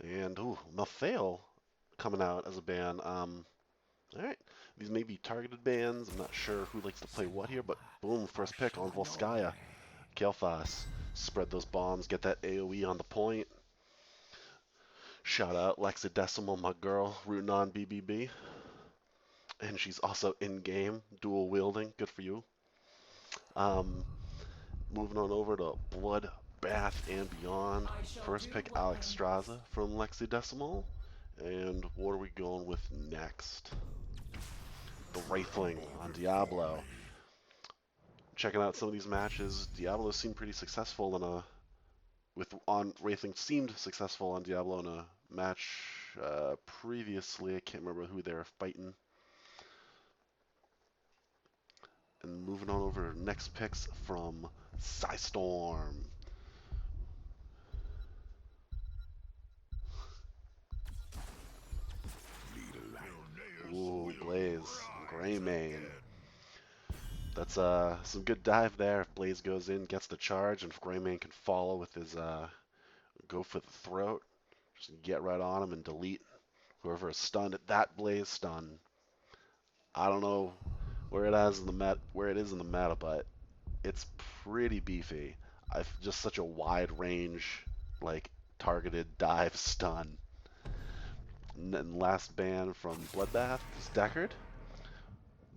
And, ooh, Mathale coming out as a ban. Alright, these may be targeted bans. I'm not sure who likes to play what here, but boom, first pick on Volskaya. Kael'thas, spread those bombs, get that AoE on the point. Shout out Lexidecimal, my girl, rooting on BBB. And she's also in-game, dual wielding, good for you. Um, Moving on over to Blood, Bath, and Beyond. First pick Alex Straza from Lexidecimal. And what are we going with next? The Wraithling on Diablo. Checking out some of these matches, Diablo seemed pretty successful in a Wraithling seemed successful on Diablo in a match previously. I can't remember who they were fighting. And moving on over to next picks from PSISTORM. Ooh, Blaze, Greymane. That's some good dive there. If Blaze goes in, gets the charge, and if Greymane can follow with his go for the throat, just get right on him and delete whoever is stunned. That Blaze stun. I don't know where it is in the meta, but it's pretty beefy. I've just such a wide range, like targeted dive stun. And then last ban from Bloodbath is Deckard.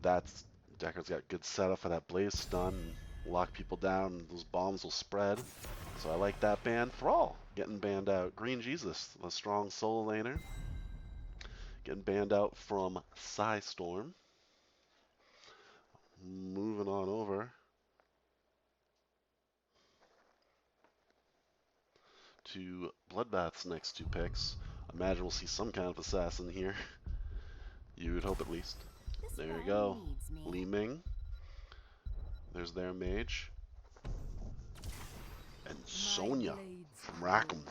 That's Deckard's got good setup for that blaze stun. Lock people down, and those bombs will spread. So I like that ban. Thrall getting banned out. Green Jesus, the strong solo laner, getting banned out from PSISTORM. Moving on over to Bloodbath's next two picks. Imagine we'll see some kind of assassin here. You would hope at least. There you go. Li Ming. There's their mage. And Sonya from Rackham.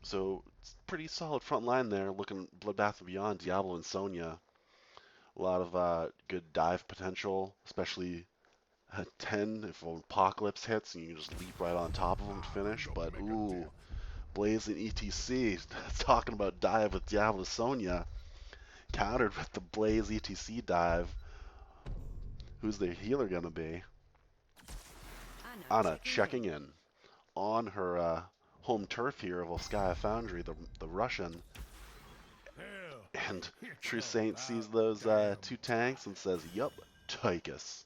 So it's pretty solid front line there. Looking Bloodbath and Beyond, Diablo and Sonya. A lot of good dive potential, especially at 10 if Apocalypse hits and you can just leap right on top of them to finish. But ooh, Blaze and ETC, talking about dive with Diablo Sonya, countered with the Blaze ETC dive. Who's the healer gonna be? Anna checking in on her home turf here of Volskaya Foundry, the Russian. And True Saint sees those two tanks and says, "Yup, take us."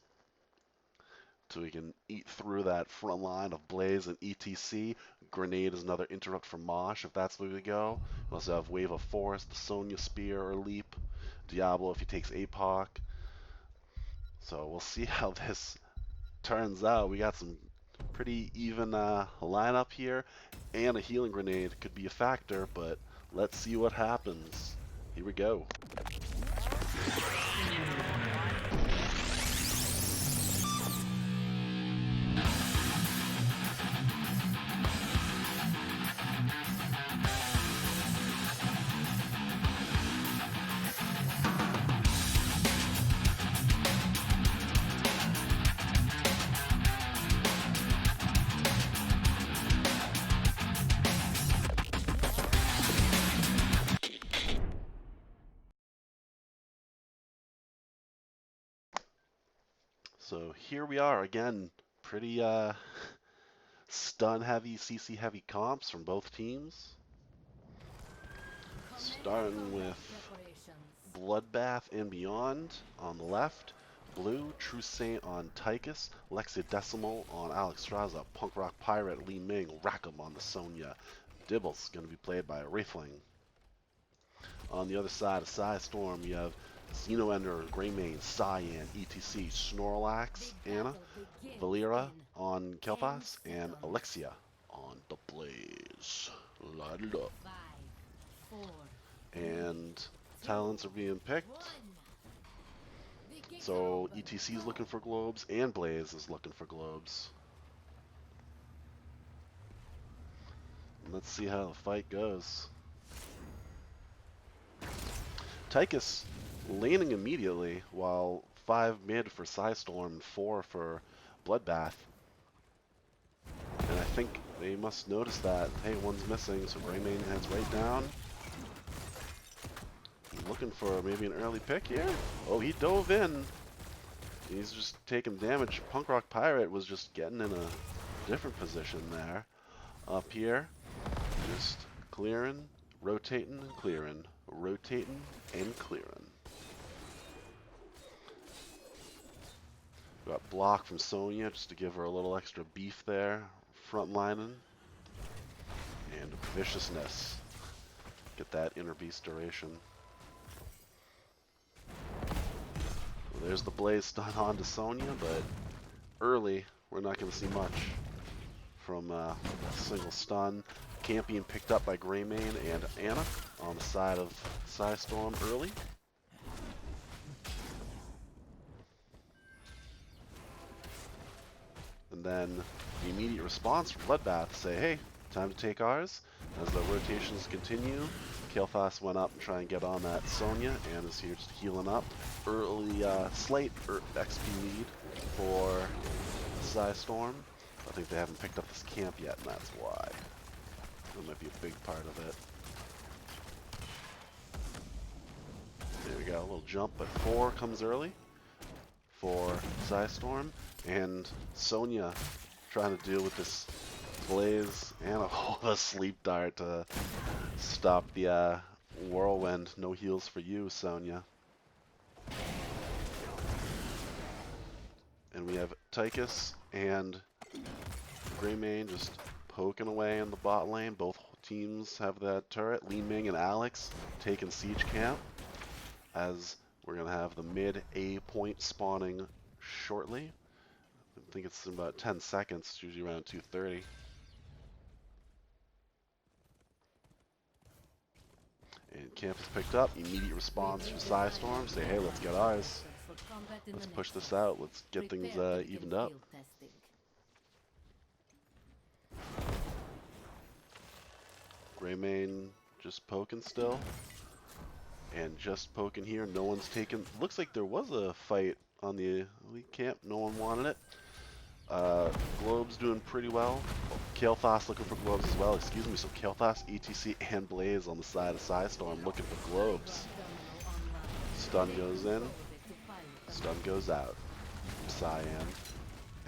So we can eat through that front line of Blaze and ETC. Grenade is another interrupt for Mosh if that's the way we go. We also have Wave of Force, the Sonya Spear or Leap. Diablo if he takes APOC. So we'll see how this turns out. We got some pretty even lineup here, and a healing grenade could be a factor, but let's see what happens. Here we go. So here we are again, pretty stun heavy, CC heavy comps from both teams. Starting with Bloodbath and Beyond on the left, Blue, True Saint on Tychus, Lexidecimal on Alex Straza, Punk Rock Pirate, Li Ming, Rackham on the Sonya. Dibbles going to be played by a Wraithling. On the other side of PSISTORM, you have Xenoender, Greymane, Cyan, ETC, Snorlax, Anna, Valera on Kael'thas, and Alexia on the Blaze. Light it up. And talents are being picked. So ETC is looking for globes, and Blaze is looking for globes. And let's see how the fight goes. Tychus laning immediately, while 5 mid for PSISTORM and 4 for Bloodbath. And I think They must notice that. Hey, one's missing, so Greymane heads right down. Looking for maybe an early pick here. Oh, he dove in. He's just taking damage. Punk Rock Pirate was just getting in a different position there. Up here, just clearing, rotating, and clearing. Rotating and clearing. Got block from Sonya just to give her a little extra beef there. Front lining. And viciousness. Get that inner beast duration. Well, there's the blaze stun on to Sonya, but early we're not going to see much from a single stun. Camp being picked up by Greymane and Anna on the side of PSISTORM early. And then the immediate response from Bloodbath to say, hey, time to take ours. As the rotations continue, Kael'thas went up and try and get on that Sonya, and is here just healing up. Early, slight XP lead for PSISTORM. I think they haven't picked up this camp yet, and that's why. That might be a big part of it. There we go, a little jump, but 4 comes early for PSISTORM, and Sonya trying to deal with this blaze and a sleep dart to stop the whirlwind. No heals for you, Sonya. And we have Tychus and Greymane just poking away in the bot lane. Both teams have that turret. Li Ming and Alex taking siege camp, as we're going to have the mid A point spawning shortly. I think it's in about 10 seconds, it's usually around 2:30. And camp is picked up. Immediate response from PSISTORM. Say, hey, let's get ours. Let's push this out. Let's get things evened up. Greymane just poking still. And just poking here. No one's taken. Looks like there was a fight on the elite camp. No one wanted it. Globe's doing pretty well. Kael'thas looking for globes as well. Excuse me. So Kael'thas, ETC, and Blaze on the side of PSISTORM looking for globes. Stun goes in. Stun goes out. Cyan.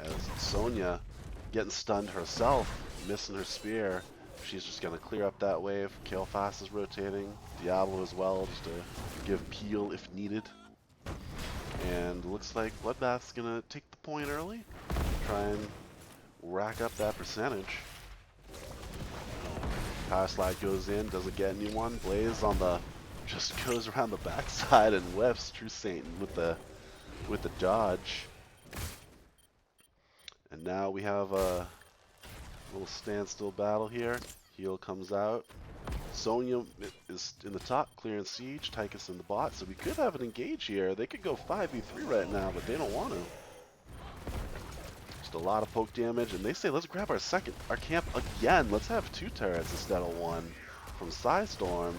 As Sonya getting stunned herself, missing her spear. She's just going to clear up that wave. Kael'thas is rotating. Diablo as well, just to give peel if needed. And looks like Bloodbath's going to take the point early. Try and rack up that percentage. Power slide goes in, doesn't get anyone. Blaze on the just goes around the backside and whiffs. True Satan with the dodge. And now we have a little standstill battle here. Heal comes out. Sonya is in the top, clearing siege. Tychus in the bot, so we could have an engage here. They could go 5v3 right now, but they don't want to. Just a lot of poke damage, and they say, let's grab our camp again. Let's have 2 turrets instead of 1 from PSISTORM.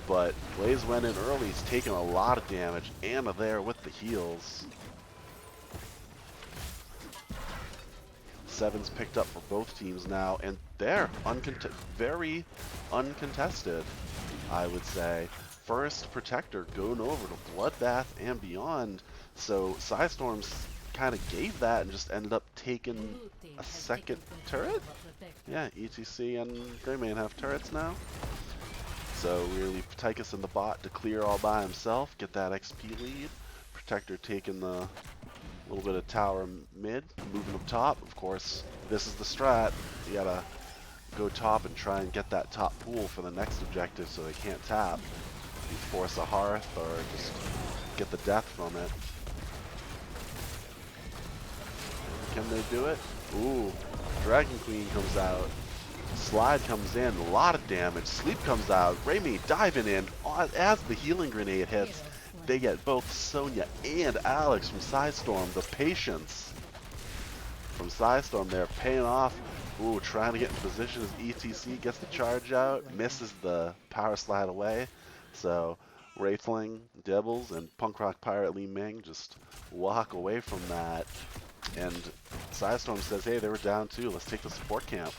But Blaze went in early. He's taking a lot of damage. Anna there with the heals. 7's picked up for both teams now, and they're very uncontested, I would say. First Protector going over to Bloodbath and beyond, so PSISTORM's kind of gave that and just ended up taking a second turret? Yeah, ETC and Greymane have turrets now. So we leave Tychus in the bot to clear all by himself, get that XP lead. Protector taking the little bit of tower mid, moving up top. Of course, this is the strat. You gotta go top and try and get that top pool for the next objective so they can't tap. You force a hearth or just get the death from it. Can they do it? Ooh, Dragon Queen comes out. Slide comes in, a lot of damage. Sleep comes out. Greymane diving in as the healing grenade hits. They get both Sonya and Alex from PSISTORM. The patience from PSISTORM there paying off. Ooh, trying to get in position as ETC gets the charge out, misses the power slide away. So Wraithling, Devils, and Punk Rock Pirate Li Ming just walk away from that. And PSISTORM says, hey, they were down too. Let's take the support camp.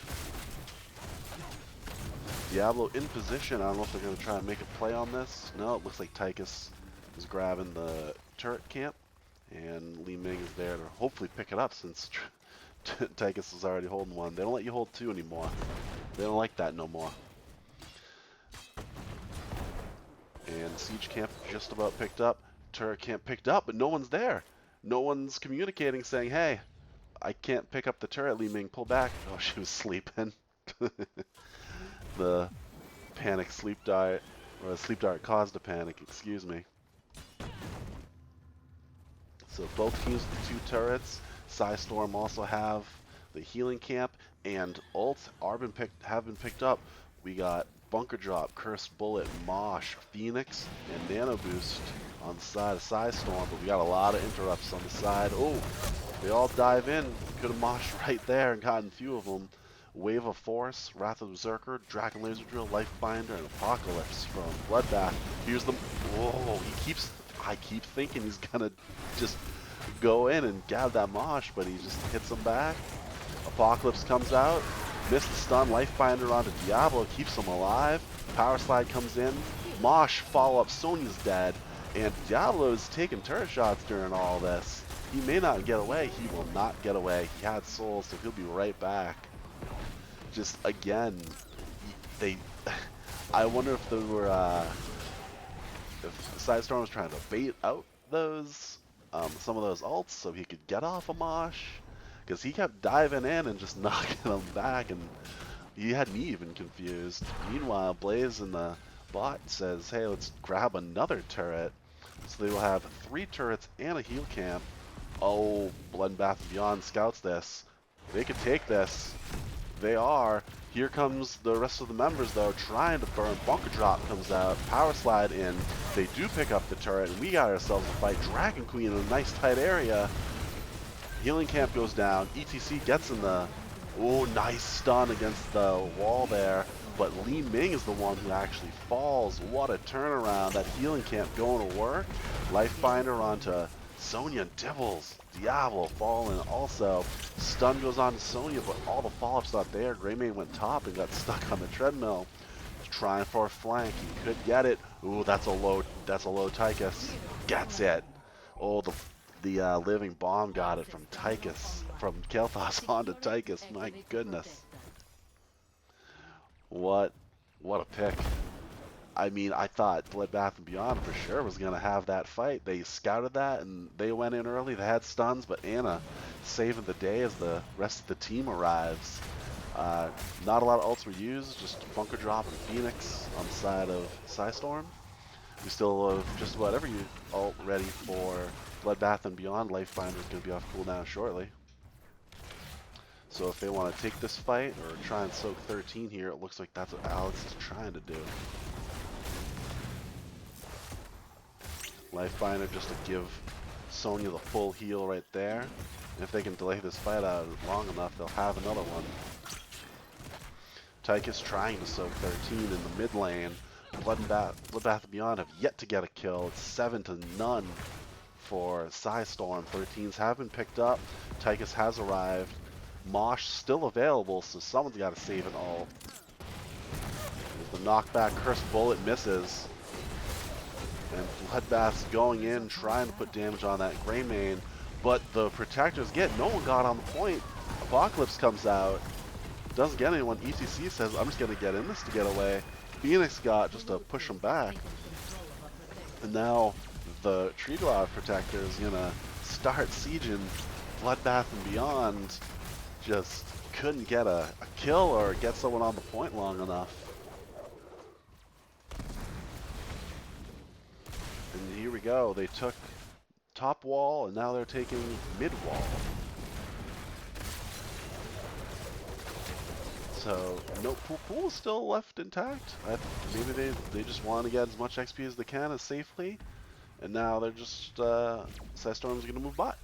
Diablo in position. I don't know if they're going to try and make a play on this. No, it looks like Tychus is grabbing the turret camp, and Li Ming is there to hopefully pick it up since Tychus is already holding one. They don't let you hold two anymore. They don't like that no more. And siege camp just about picked up. Turret camp picked up, but no one's there. No one's communicating saying, hey, I can't pick up the turret, Li Ming, pull back. Oh, she was sleeping. The panic sleep dart, or the sleep dart caused a panic, excuse me. So both teams with the two turrets. PSISTORM also have the healing camp, and ults have been picked up. We got Bunker Drop, Cursed Bullet, Mosh, Phoenix, and Nano Boost on the side of PSISTORM, but we got a lot of interrupts on the side. Oh, they all dive in. Could have moshed right there and gotten a few of them. Wave of Force, Wrath of the Berserker, Dragon Laser Drill, Lifebinder, and Apocalypse from Bloodbath. Here's the... Whoa, I keep thinking he's gonna just go in and gab that mosh, but he just hits him back. Apocalypse comes out, missed the stun, Lifebinder onto Diablo, keeps him alive. Power Slide comes in, mosh follow up, Sonya's dead, and Diablo's taking turret shots during all this. He may not get away, he will not get away. He had souls, so he'll be right back. Just again, I wonder if they were, if PSISTORM was trying to bait out those, some of those ults so he could get off a mosh, because he kept diving in and just knocking them back, and he had me even confused. Meanwhile, Blaze in the bot says, hey, let's grab another turret. So they will have 3 turrets and a heal camp. Oh, Bloodbath and Beyond scouts this. They could take this. They are. Here comes the rest of the members, though, trying to burn. Bunker Drop comes out. Power Slide in. They do pick up the turret, and we got ourselves a fight. Dragon Queen in a nice tight area. Healing camp goes down. ETC gets in the... Oh, nice stun against the wall there. But Li Ming is the one who actually falls. What a turnaround. That healing camp going to work. Lifebinder onto Sonya and Dibbles. Diablo falling also. Stun goes on to Sonya, but all the follow-up's not there. Greymane went top and got stuck on the treadmill. Trying for a flank. He could get it. Ooh, that's a low Tychus. Gets it. Oh, the living bomb got it from Tychus. From Kael'thas onto Tychus. My goodness. What a pick. I mean, I thought Bloodbath and Beyond for sure was going to have that fight. They scouted that, and they went in early. They had stuns, but Anna saving the day as the rest of the team arrives. Not a lot of ults were used, just Bunker Drop and Phoenix on the side of PSISTORM. We still have just about every ult ready for Bloodbath and Beyond. Lifebinder is going to be off cooldown shortly. So if they want to take this fight or try and soak 13 here, it looks like that's what Alex is trying to do. Lifebinder just to give Sonya the full heal right there. And if they can delay this fight out long enough, they'll have another one. Tychus trying to soak 13 in the mid lane. Bloodbath and Beyond have yet to get a kill. It's 7-0 for PSISTORM. 13s have been picked up. Tychus has arrived. Mosh still available, so someone's got to save it all. There's the knockback. Cursed Bullet misses. And Bloodbath's going in, trying to put damage on that Greymane. But the protectors no one got on the point. Apocalypse comes out. Doesn't get anyone. ETC says, I'm just going to get in this to get away. Phoenix got just to push him back. And now the Tree Glove protector is going to start sieging Bloodbath and Beyond. Just couldn't get a kill or get someone on the point long enough. And here we go. They took top wall, and now they're taking mid wall. So no pool is still left intact. Maybe they just want to get as much XP as they can as safely, and now they're just PSISTORM's gonna move bot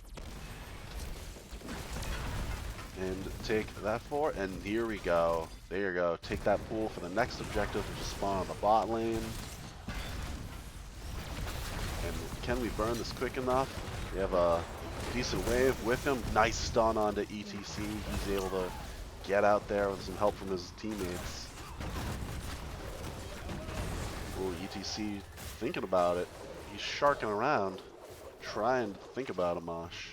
and take that for. And here we go. There you go. Take that pool for the next objective, which is spawn on the bot lane. And can we burn this quick enough? We have a decent wave with him. Nice stun onto ETC. He's able to get out there with some help from his teammates. Ooh, ETC thinking about it. He's sharking around, trying to think about a mosh.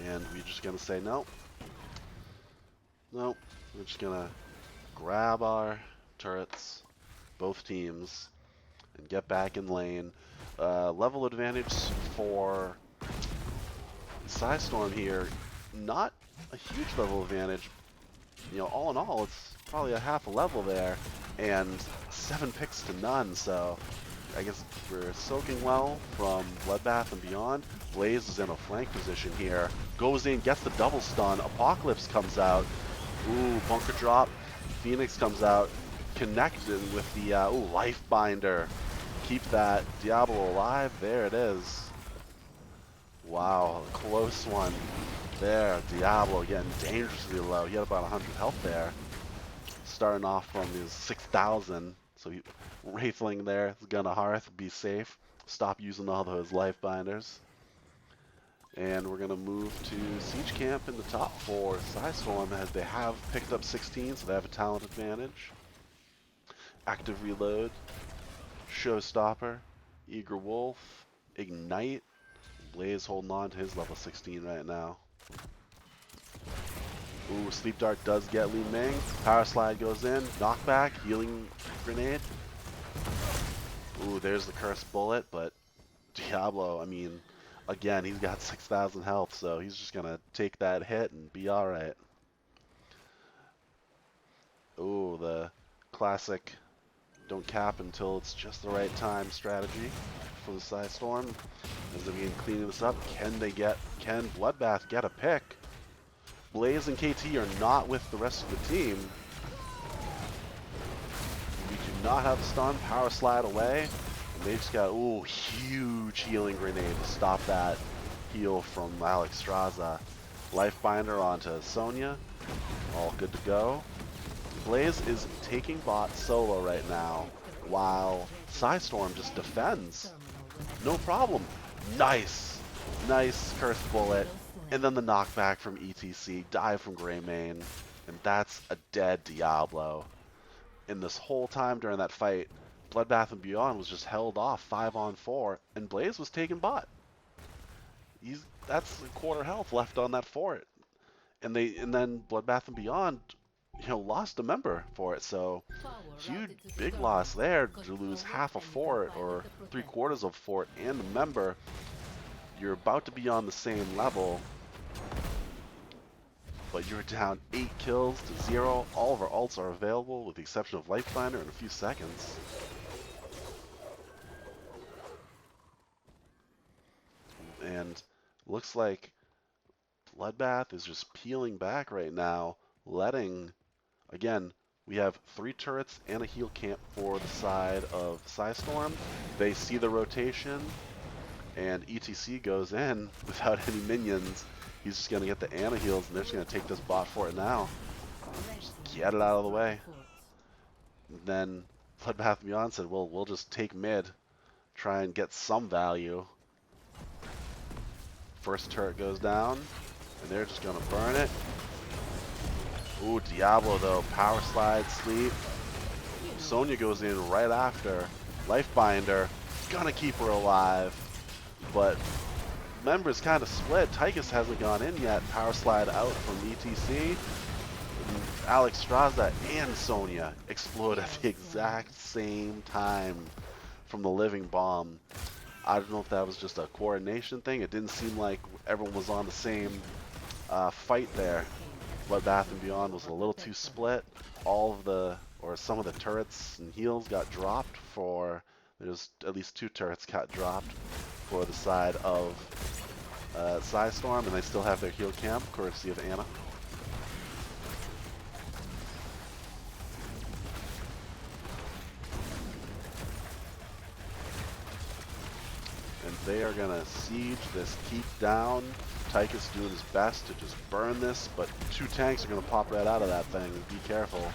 And we're just gonna say nope. Nope. We're just gonna grab our turrets, both teams, and get back in lane. Level advantage for PSISTORM here, not a huge level advantage. You know, all in all, it's probably a half a level there, and 7 picks to none, so I guess we're soaking well from Bloodbath and beyond. Blaze is in a flank position here, goes in, gets the double stun, Apocalypse comes out, ooh, bunker drop, Phoenix comes out, connected with the, ooh, Life Binder. Keep that Diablo alive, there it is. Wow, a close one. There, Diablo getting dangerously low. He had about 100 health there. Starting off from his 6,000. So he, Wraithling there, is gonna Hearth, be safe. Stop using all those life binders. And we're gonna move to Siege Camp in the top for PSISTORM as they have picked up 16, so they have a talent advantage. Active Reload, Showstopper, Eager Wolf, Ignite. Blaze holding on to his level 16 right now. Ooh, Sleep Dart does get Li Ming. Power Slide goes in. Knockback, healing grenade. Ooh, there's the cursed bullet, but Diablo, I mean, again, he's got 6,000 health, so he's just gonna take that hit and be alright. Ooh, the classic don't cap until it's just the right time strategy for the PSISTORM. As they begin cleaning this up, can Bloodbath get a pick? Blaze and KT are not with the rest of the team. We do not have stun. Power slide away. And they just got, ooh, huge healing grenade to stop that heal from Alex Straza. Life Binder onto Sonya. All good to go. Blaze is taking bot solo right now, while PSISTORM just defends. No problem. Nice. Nice cursed bullet. And then the knockback from ETC, dive from Greymane, and that's a dead Diablo. And this whole time during that fight, Bloodbath and Beyond was just held off 5-on-4, and Blaze was taking bot. That's a quarter health left on that fort. And then Bloodbath and Beyond, you know, lost a member for it, so huge big loss there to lose half a fort or 3/4 of a fort and a member. You're about to be on the same level, but you're down 8 kills to 0. All of our ults are available with the exception of Lifeliner in a few seconds. And looks like Bloodbath is just peeling back right now, letting, again, we have 3 turrets and a heal camp for the side of PSISTORM. They see the rotation, and ETC goes in without any minions. He's just going to get the Ana heals, and they're just going to take this bot for it now. Just get it out of the way. And then Bloodbath and Beyond said, well, we'll just take mid, try and get some value. First turret goes down, and they're just going to burn it. Ooh, Diablo though, power slide, sleep. Sonya goes in right after. Life Binder, gonna keep her alive. But members kind of split. Tychus hasn't gone in yet. Power slide out from ETC. And Alex Straza and Sonya explode at the exact same time from the living bomb. I don't know if that was just a coordination thing. It didn't seem like everyone was on the same fight there. Bloodbath and Beyond was a little too split. All of the, or some of the turrets and heals got dropped for, there's at least 2 turrets got dropped for the side of PSISTORM, and they still have their heal camp, courtesy of Ana. And they are gonna siege this keep down. Tychus doing his best to just burn this, but 2 tanks are going to pop right out of that thing. Be careful.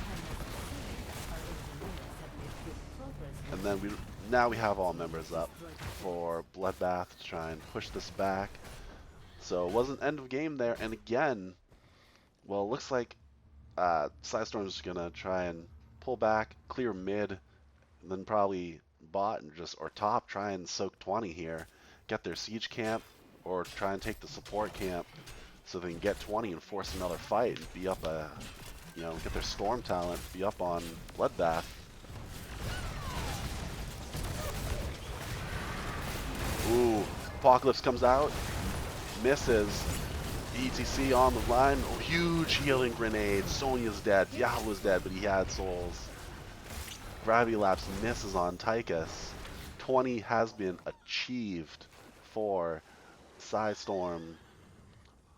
And then now we have all members up for Bloodbath to try and push this back. So it wasn't end of game there. And again, Well, it looks like PSISTORM's gonna try and pull back, clear mid, and then probably bot and just or top try and soak 20 here, get their siege camp, or try and take the support camp so they can get 20 and force another fight and be up get their storm talent, be up on Bloodbath. Ooh, Apocalypse comes out, misses. ETC on the line. Oh, huge healing grenade. Sonya's dead. Diablo's dead, but he had souls. Gravity Lapse misses on Tychus. 20 has been achieved for PSISTORM.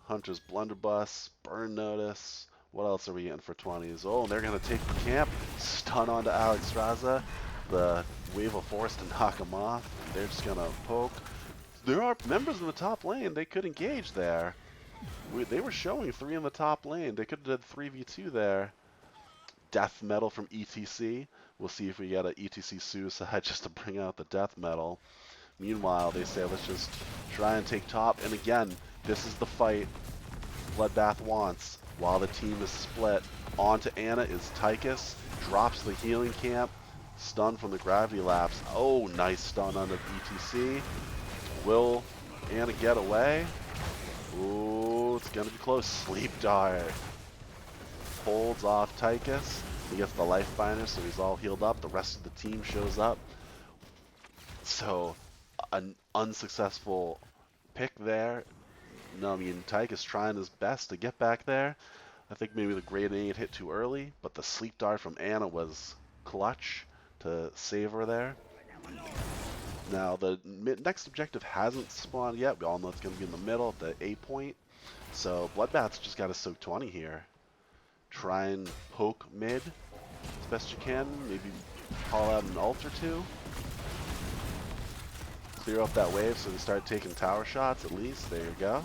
Hunter's Blunderbuss, Burn Notice. What else are we getting for 20s? Oh, and they're going to take the camp. Stun onto Alex Raza. The Wave of Force to knock him off. They're just going to poke. There are members in the top lane. They could engage there. They were showing 3 in the top lane. They could have did 3v2 there. Death Metal from ETC. We'll see if we get an ETC suicide just to bring out the Death Metal. Meanwhile, they say, let's just try and take top. And again, this is the fight Bloodbath wants. While the team is split, onto Ana is Tychus. Drops the healing camp. Stun from the Gravity Lapse. Oh, nice stun on the ETC. Will Ana get away? Ooh, it's going to be close. Sleep Dart. Holds off Tychus. He gets the life binder, so he's all healed up. The rest of the team shows up. So, an unsuccessful pick there. No, I mean, Tychus trying his best to get back there. I think maybe the grenade hit too early, but the sleep dart from Ana was clutch to save her there. Now, the next objective hasn't spawned yet. We all know it's going to be in the middle at the A point. So, Bloodbath's just got to soak 20 here. Try and poke mid as best you can. Maybe call out an ult or two. Clear up that wave so they start taking tower shots at least. There you go.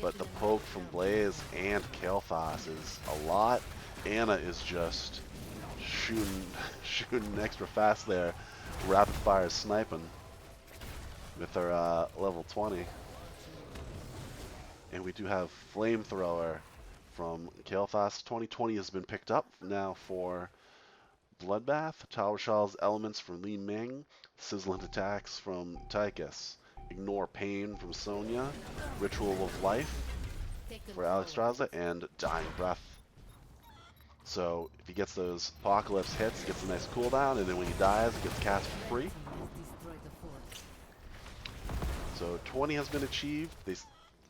But the poke from Blaze and Kael'thas is a lot. Ana is just shooting extra fast there. Rapid fire sniping with her level 20. And we do have Flamethrower from Kael'thas. 2020 has been picked up now for Bloodbath. Tower Shawl's Elements from Li Ming. Sizzling Attacks from Tychus. Ignore Pain from Sonya. Ritual of Life for Alex Raza. And Dying Breath. So if he gets those Apocalypse hits, he gets a nice cooldown, and then when he dies, he gets cast for free. So 20 has been achieved.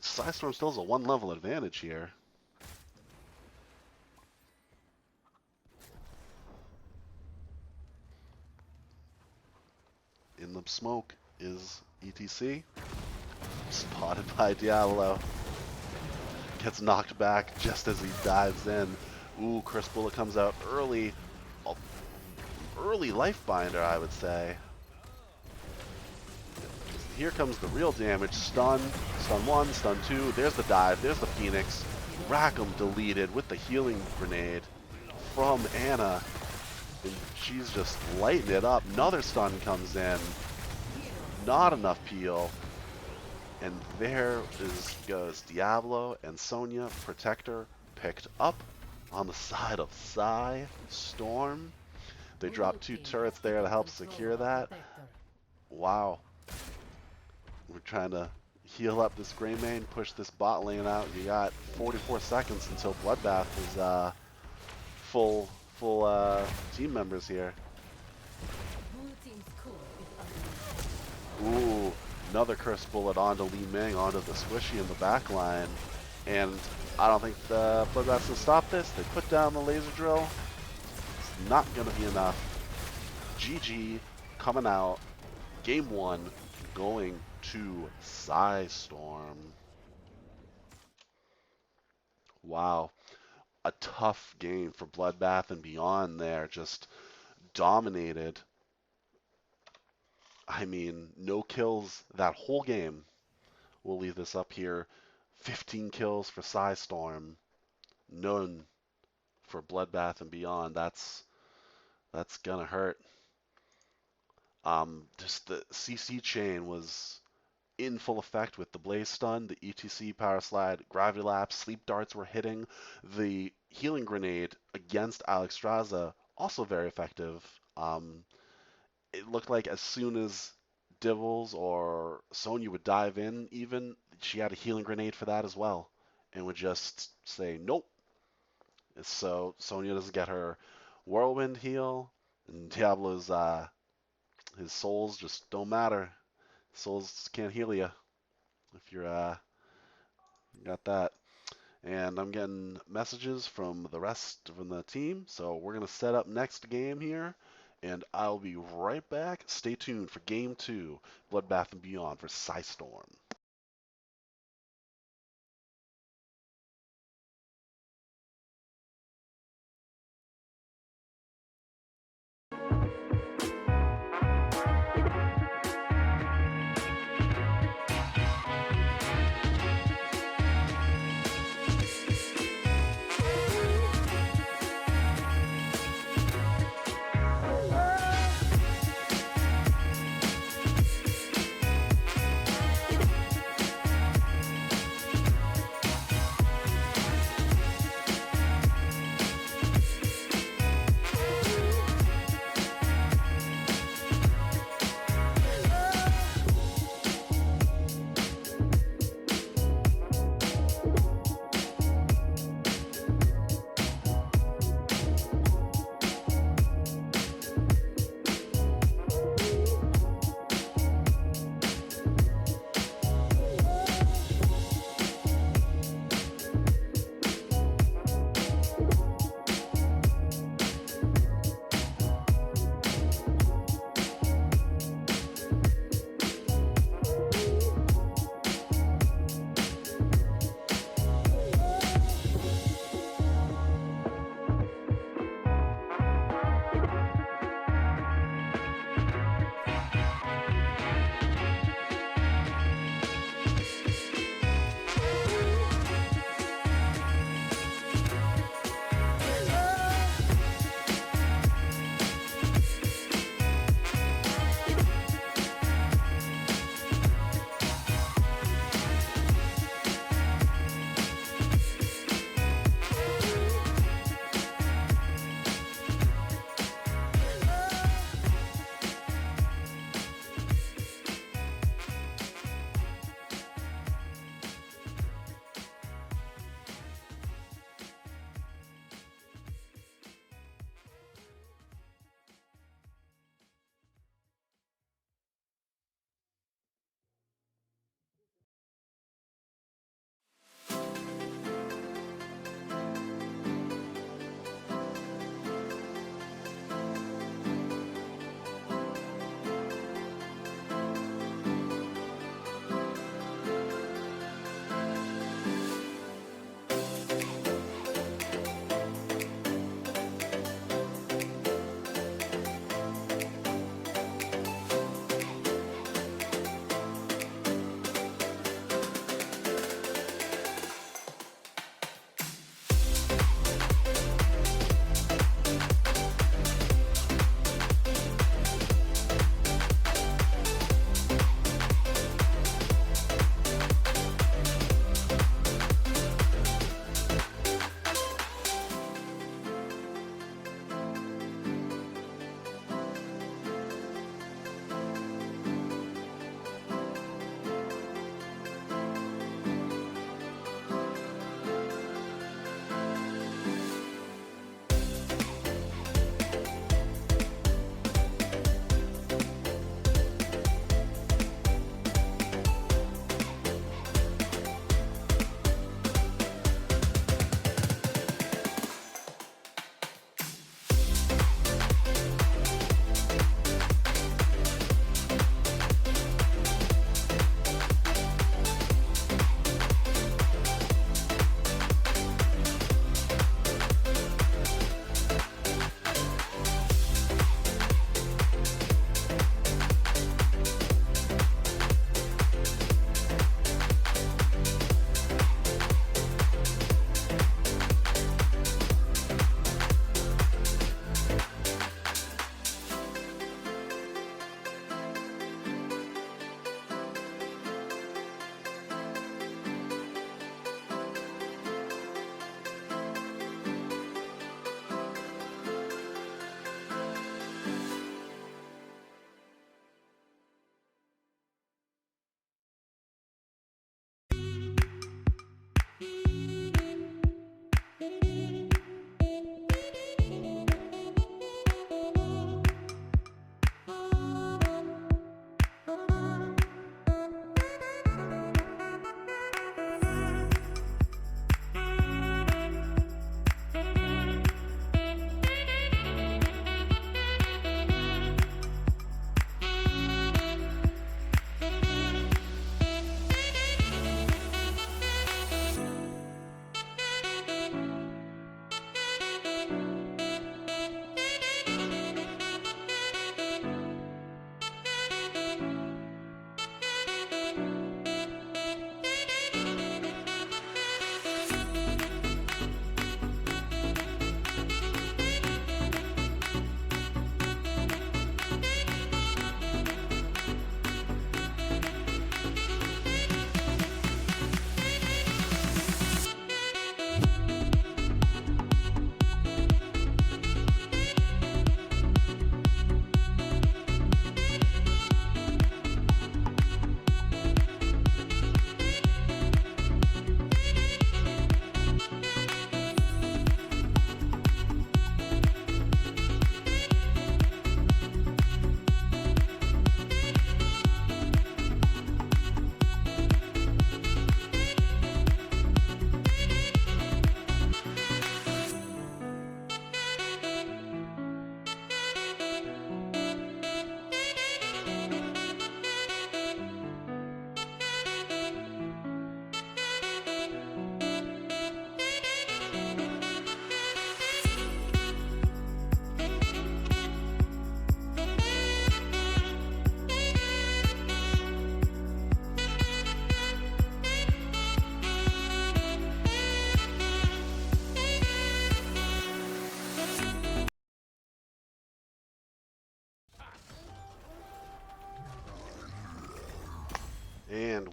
PSISTORM still has a 1 level advantage here. In the smoke is ETC. Spotted by Diablo. Gets knocked back just as he dives in. Ooh, Chris Bullet comes out early. Early life binder, I would say. Here comes the real damage. Stun. Stun 1, stun 2. There's the dive. There's the Phoenix. Rackham deleted with the healing grenade from Ana. And she's just lighting it up. Another stun comes in. Not enough peel. And there goes Diablo and Sonya, Protector, picked up on the side of PSISTORM. They dropped 2 turrets there to help secure that. Wow. We're trying to heal up this Greymane, push this bot lane out. You got 44 seconds until Bloodbath is full team members here. Ooh, another Curse Bullet onto Li Ming, onto the Squishy in the back line. And I don't think the Bloodbath's gonna stop this. They put down the laser drill. It's not gonna be enough. GG coming out. Game 1 going to PSISTORM. Wow. A tough game for Bloodbath and Beyond there. Just dominated. I mean, no kills that whole game. We'll leave this up here. 15 kills for PSISTORM. None for Bloodbath and Beyond. That's gonna hurt. Just the CC chain was in full effect with the Blaze Stun, the ETC Power Slide, Gravity Lapse, Sleep Darts were hitting. The Healing Grenade against Alexstrasza, also very effective. It looked like as soon as Dibbles or Sonya would dive in, even, she had a Healing Grenade for that as well, and would just say, nope. So Sonya doesn't get her Whirlwind heal, and Diablo's, his souls just don't matter. Souls can't heal you if you're got that. And I'm getting messages from the rest of the team, so we're gonna set up next game here, and I'll be right back. Stay tuned for Game 2, Bloodbath and Beyond for PSISTORM.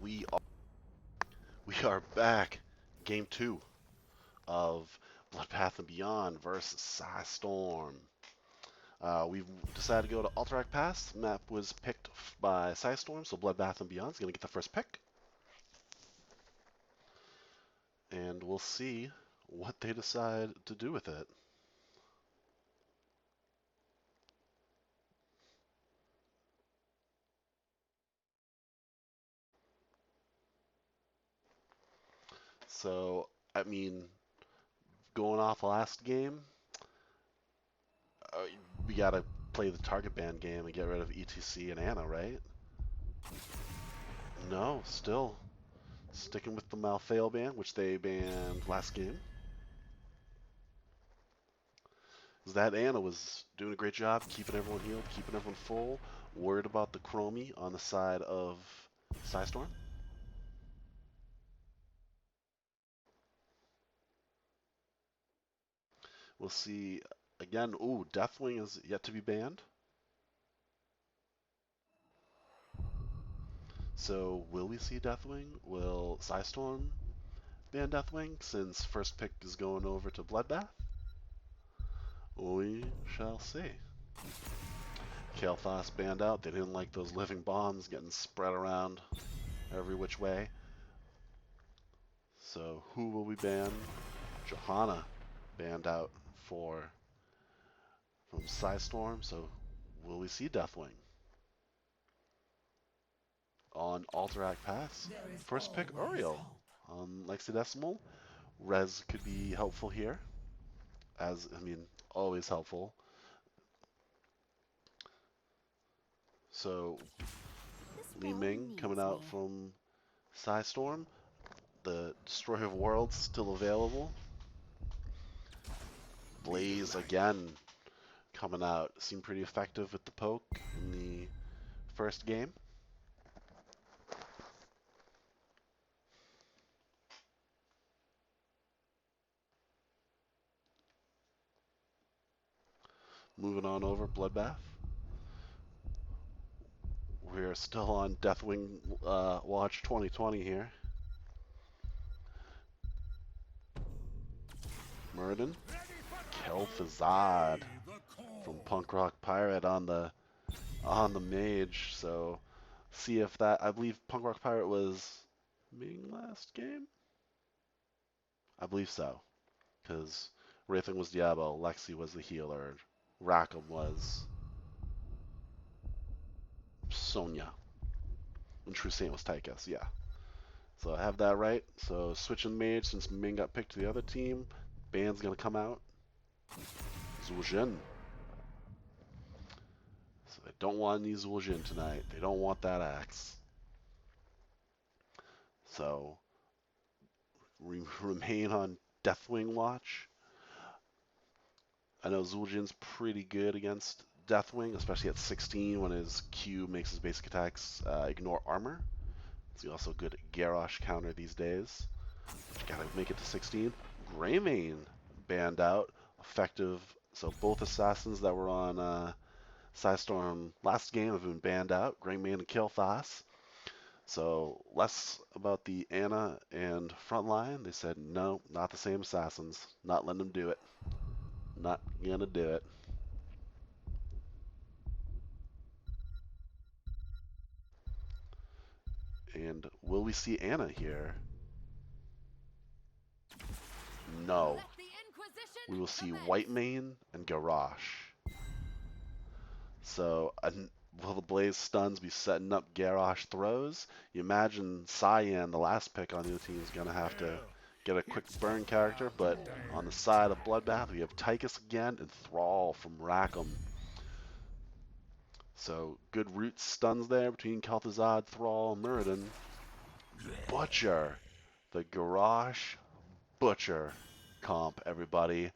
we are, we are back. Game 2 of Bloodbath and Beyond versus PSISTORM. We've decided to go to Alterac Pass. Map was picked by PSISTORM, so Bloodbath and Beyond is going to get the first pick. And we'll see what they decide to do with it. So, I mean, going off last game, uh, we got to play the target ban game and get rid of ETC and Ana, right? No, still sticking with the Malfail ban, which they banned last game. That Ana was doing a great job keeping everyone healed, keeping everyone full. Worried about the Chromie on the side of PSISTORM. We'll see again. Ooh, Deathwing is yet to be banned. So will we see Deathwing? Will PSISTORM ban Deathwing since first pick is going over to Bloodbath? We shall see. Kael'thas banned out. They didn't like those living bombs getting spread around every which way. So who will we ban? Johanna banned out from PSISTORM. So will we see Deathwing on Alterac Pass? First pick Uriel on Lexidecimal. Res could be helpful here, as I mean, always helpful. So Li Ming coming out from PSISTORM. The Destroyer of Worlds still available. Blaze again coming out. Seemed pretty effective with the poke in the first game. Moving on over, Bloodbath. We're still on Deathwing Watch 2020 here. Murden. Kel'Thuzad from Punk Rock Pirate on the mage. So see if that, I believe Punk Rock Pirate was Ming last game? I believe so. Because Wraithing was Diabo, Lexi was the healer, Rackham was Sonya, and True Saint was Tychus, yeah. So I have that right. So switching mage since Ming got picked to the other team. Ban's gonna come out. Zul'jin. So they don't want any Zul'jin tonight. They don't want that axe. So remain on Deathwing watch. I know Zul'jin's pretty good against Deathwing, especially at 16 when his Q makes his basic attacks ignore armor. He's also good at Garrosh counter these days. But you gotta make it to 16. Greymane banned out. Effective. So both assassins that were on PSISTORM last game have been banned out. Greymane and Kael'thas. So less about the Ana and Frontline. They said, no, not the same assassins. Not letting them do it. Not gonna do it. And will we see Ana here? No. We will see Whitemane and Garrosh. So, will the Blaze stuns be setting up Garrosh throws? You imagine Cyan, the last pick on the team, is going to have to get a quick burn character, but on the side of Bloodbath, we have Tychus again and Thrall from Rackham. So, good root stuns there between Kel'Thuzad, Thrall, and Muradin. Butcher. The Garrosh Butcher comp, everybody.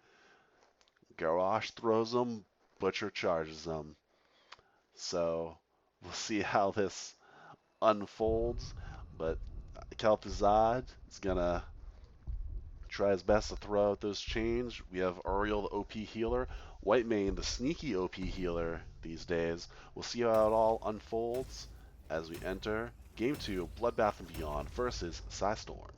Garrosh throws them, Butcher charges them. So we'll see how this unfolds. But Kel'Thuzad is going to try his best to throw out those chains. We have Uriel, the OP healer. Whitemane, the sneaky OP healer these days. We'll see how it all unfolds as we enter Game 2, Bloodbath and Beyond versus PSISTORM.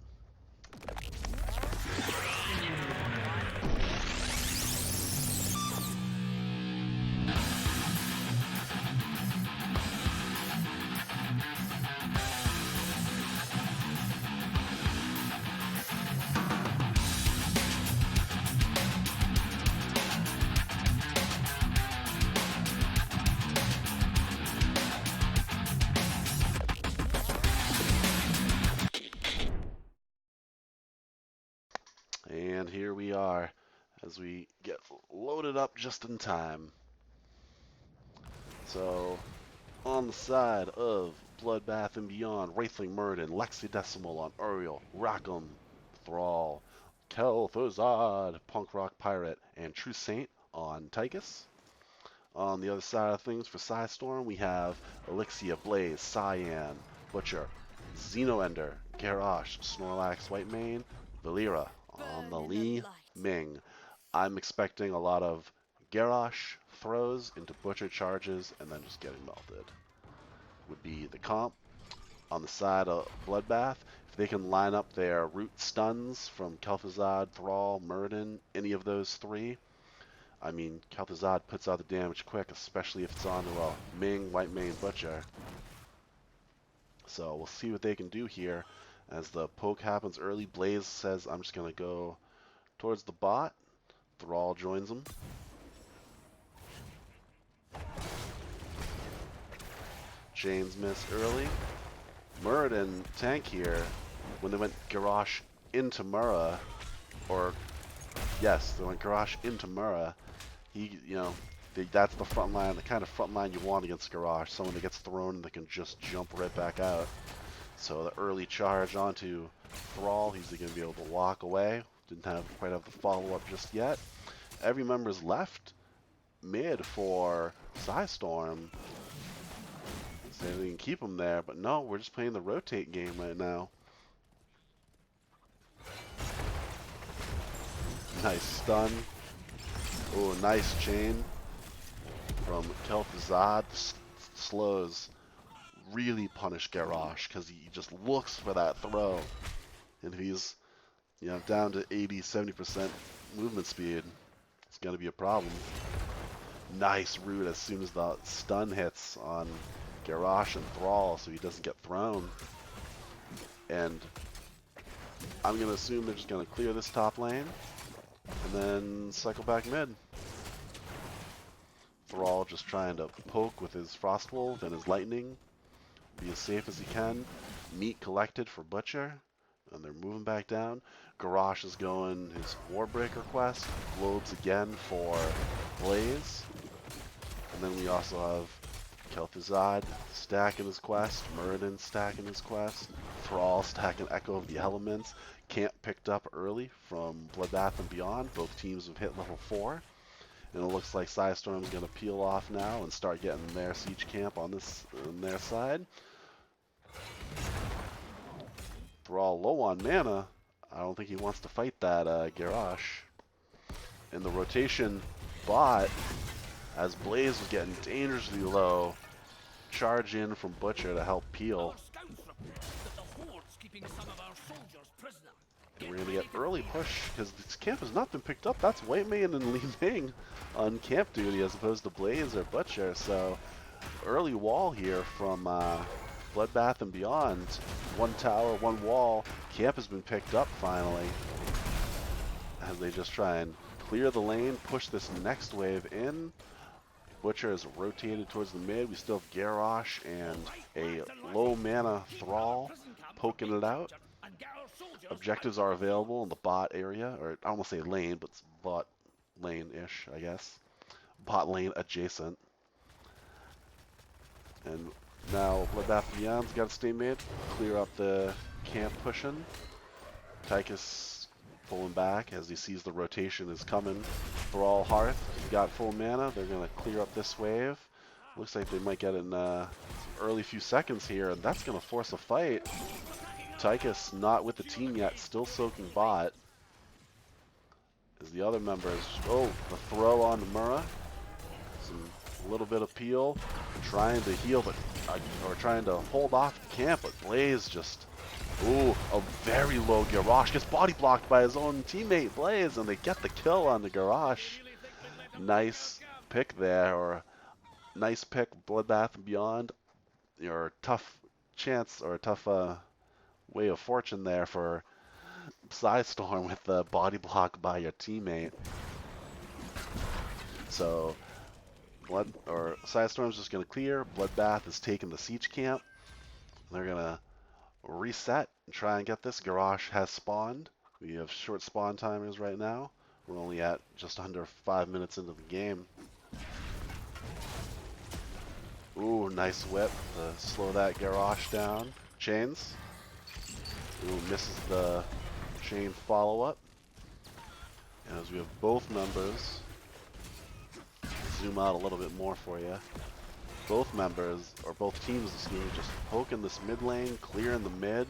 And here we are as we get loaded up just in time. So, on the side of Bloodbath and Beyond, Wraithling Murden, Lexidecimal on Uriel, Rackham, Thrall, Kel'Thuzad, Punk Rock Pirate, and True Saint on Tychus. On the other side of things for PSISTORM, we have Elixir, Blaze, Cyan, Butcher, Xenoender, Garrosh, Snorlax, Whitemane, Valera on the Li Ming. I'm expecting a lot of Garrosh throws into Butcher charges and then just getting melted. Would be the comp. On the side of Bloodbath, if they can line up their root stuns from Kel'Thuzad, Thrall, Murden, any of those three, I mean, Kel'Thuzad puts out the damage quick, especially if it's on to Ming, Whitemane, Butcher. So we'll see what they can do here. As the poke happens early, Blaze says, I'm just going to go towards the bot. Thrall joins him. Chains miss early. Murden tank here, when they went Garrosh into Murra, or yes, they went Garrosh into Murra, that's the front line, the kind of front line you want against Garrosh, someone that gets thrown and that can just jump right back out. So the early charge onto Thrall, he's going to be able to walk away. Didn't quite have the follow-up just yet. Every member's left mid for PSISTORM. So they can keep him there, but no, we're just playing the rotate game right now. Nice stun. Oh, nice chain from Kel'Thuzad. Slows really punish Garrosh because he just looks for that throw. And if he's down to 80-70% movement speed, it's going to be a problem. Nice root as soon as the stun hits on Garrosh and Thrall so he doesn't get thrown. And I'm going to assume they're just going to clear this top lane and then cycle back mid. Thrall just trying to poke with his Frostwolf and his Lightning, be as safe as he can. Meat collected for Butcher, and they're moving back down. Garrosh is going his Warbreaker quest. Globes again for Blaze. And then we also have Kel'Thuzad stacking his quest, Murden stacking his quest, Thrall stacking Echo of the Elements. Camp picked up early from Bloodbath and Beyond. Both teams have hit level 4. And it looks like PSISTORM is going to peel off now and start getting their siege camp on their side. Thrall low on mana. I don't think he wants to fight that Garrosh. In the rotation bot, as Blaze was getting dangerously low, charge in from Butcher to help peel. And we're going to get early push because this camp has not been picked up. That's Whitemane and Li Ming on camp duty as opposed to Blaze or Butcher. So early wall here from Bloodbath and Beyond. One tower, one wall. Camp has been picked up finally as they just try and clear the lane, push this next wave in. Butcher is rotated towards the mid. We still have Garrosh and a low mana Thrall poking it out. Objectives are available in the bot area, or I almost say lane, but it's bot lane-ish, I guess. Bot lane adjacent. And now Bloodbath Beyond's got to stay mid, clear up the camp pushing. Tychus pulling back as he sees the rotation is coming. Thrall Hearth, he's got full mana. They're going to clear up this wave. Looks like they might get in some early few seconds here, and that's going to force a fight. Tychus not with the team yet, still soaking bot. As the other members, the throw on Murra. A little bit of peel, trying to heal, but or trying to hold off the camp, but Blaze just, ooh, a very low Garrosh gets body blocked by his own teammate Blaze, and they get the kill on the Garrosh. Nice pick there, or nice pick, Bloodbath and Beyond. Your tough chance or a tough way of fortune there for PSISTORM with the body block by your teammate. So PSISTORM's just gonna clear. Bloodbath is taking the siege camp. They're gonna reset and try and get this. Garrosh has spawned. We have short spawn timers right now. We're only at just under 5 minutes into the game. Ooh, nice whip to slow that Garrosh down. Chains. Ooh, misses the chain follow-up. As we have both members, zoom out a little bit more for you. Both members, or both teams, excuse me, just poking this mid lane, clearing the mid,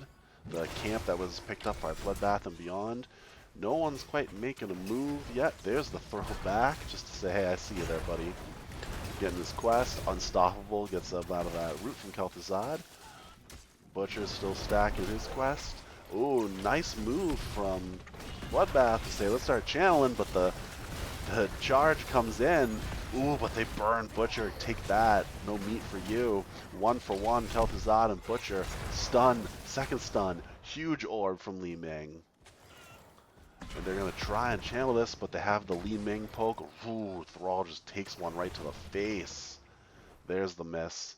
the camp that was picked up by Bloodbath and Beyond. No one's quite making a move yet. There's the throw back, just to say, hey, I see you there, buddy. Getting his quest. Unstoppable gets up out of that root from Kel'Thuzad. Butcher's still stacking his quest. Ooh, nice move from Bloodbath to say, let's start channeling, but the charge comes in. Ooh, but they burn Butcher. Take that. No meat for you. 1 for 1, Kel'Thuzad and Butcher. Stun. Second stun. Huge orb from Li Ming. And they're going to try and channel this, but they have the Li Ming poke. Ooh, Thrall just takes one right to the face. There's the miss.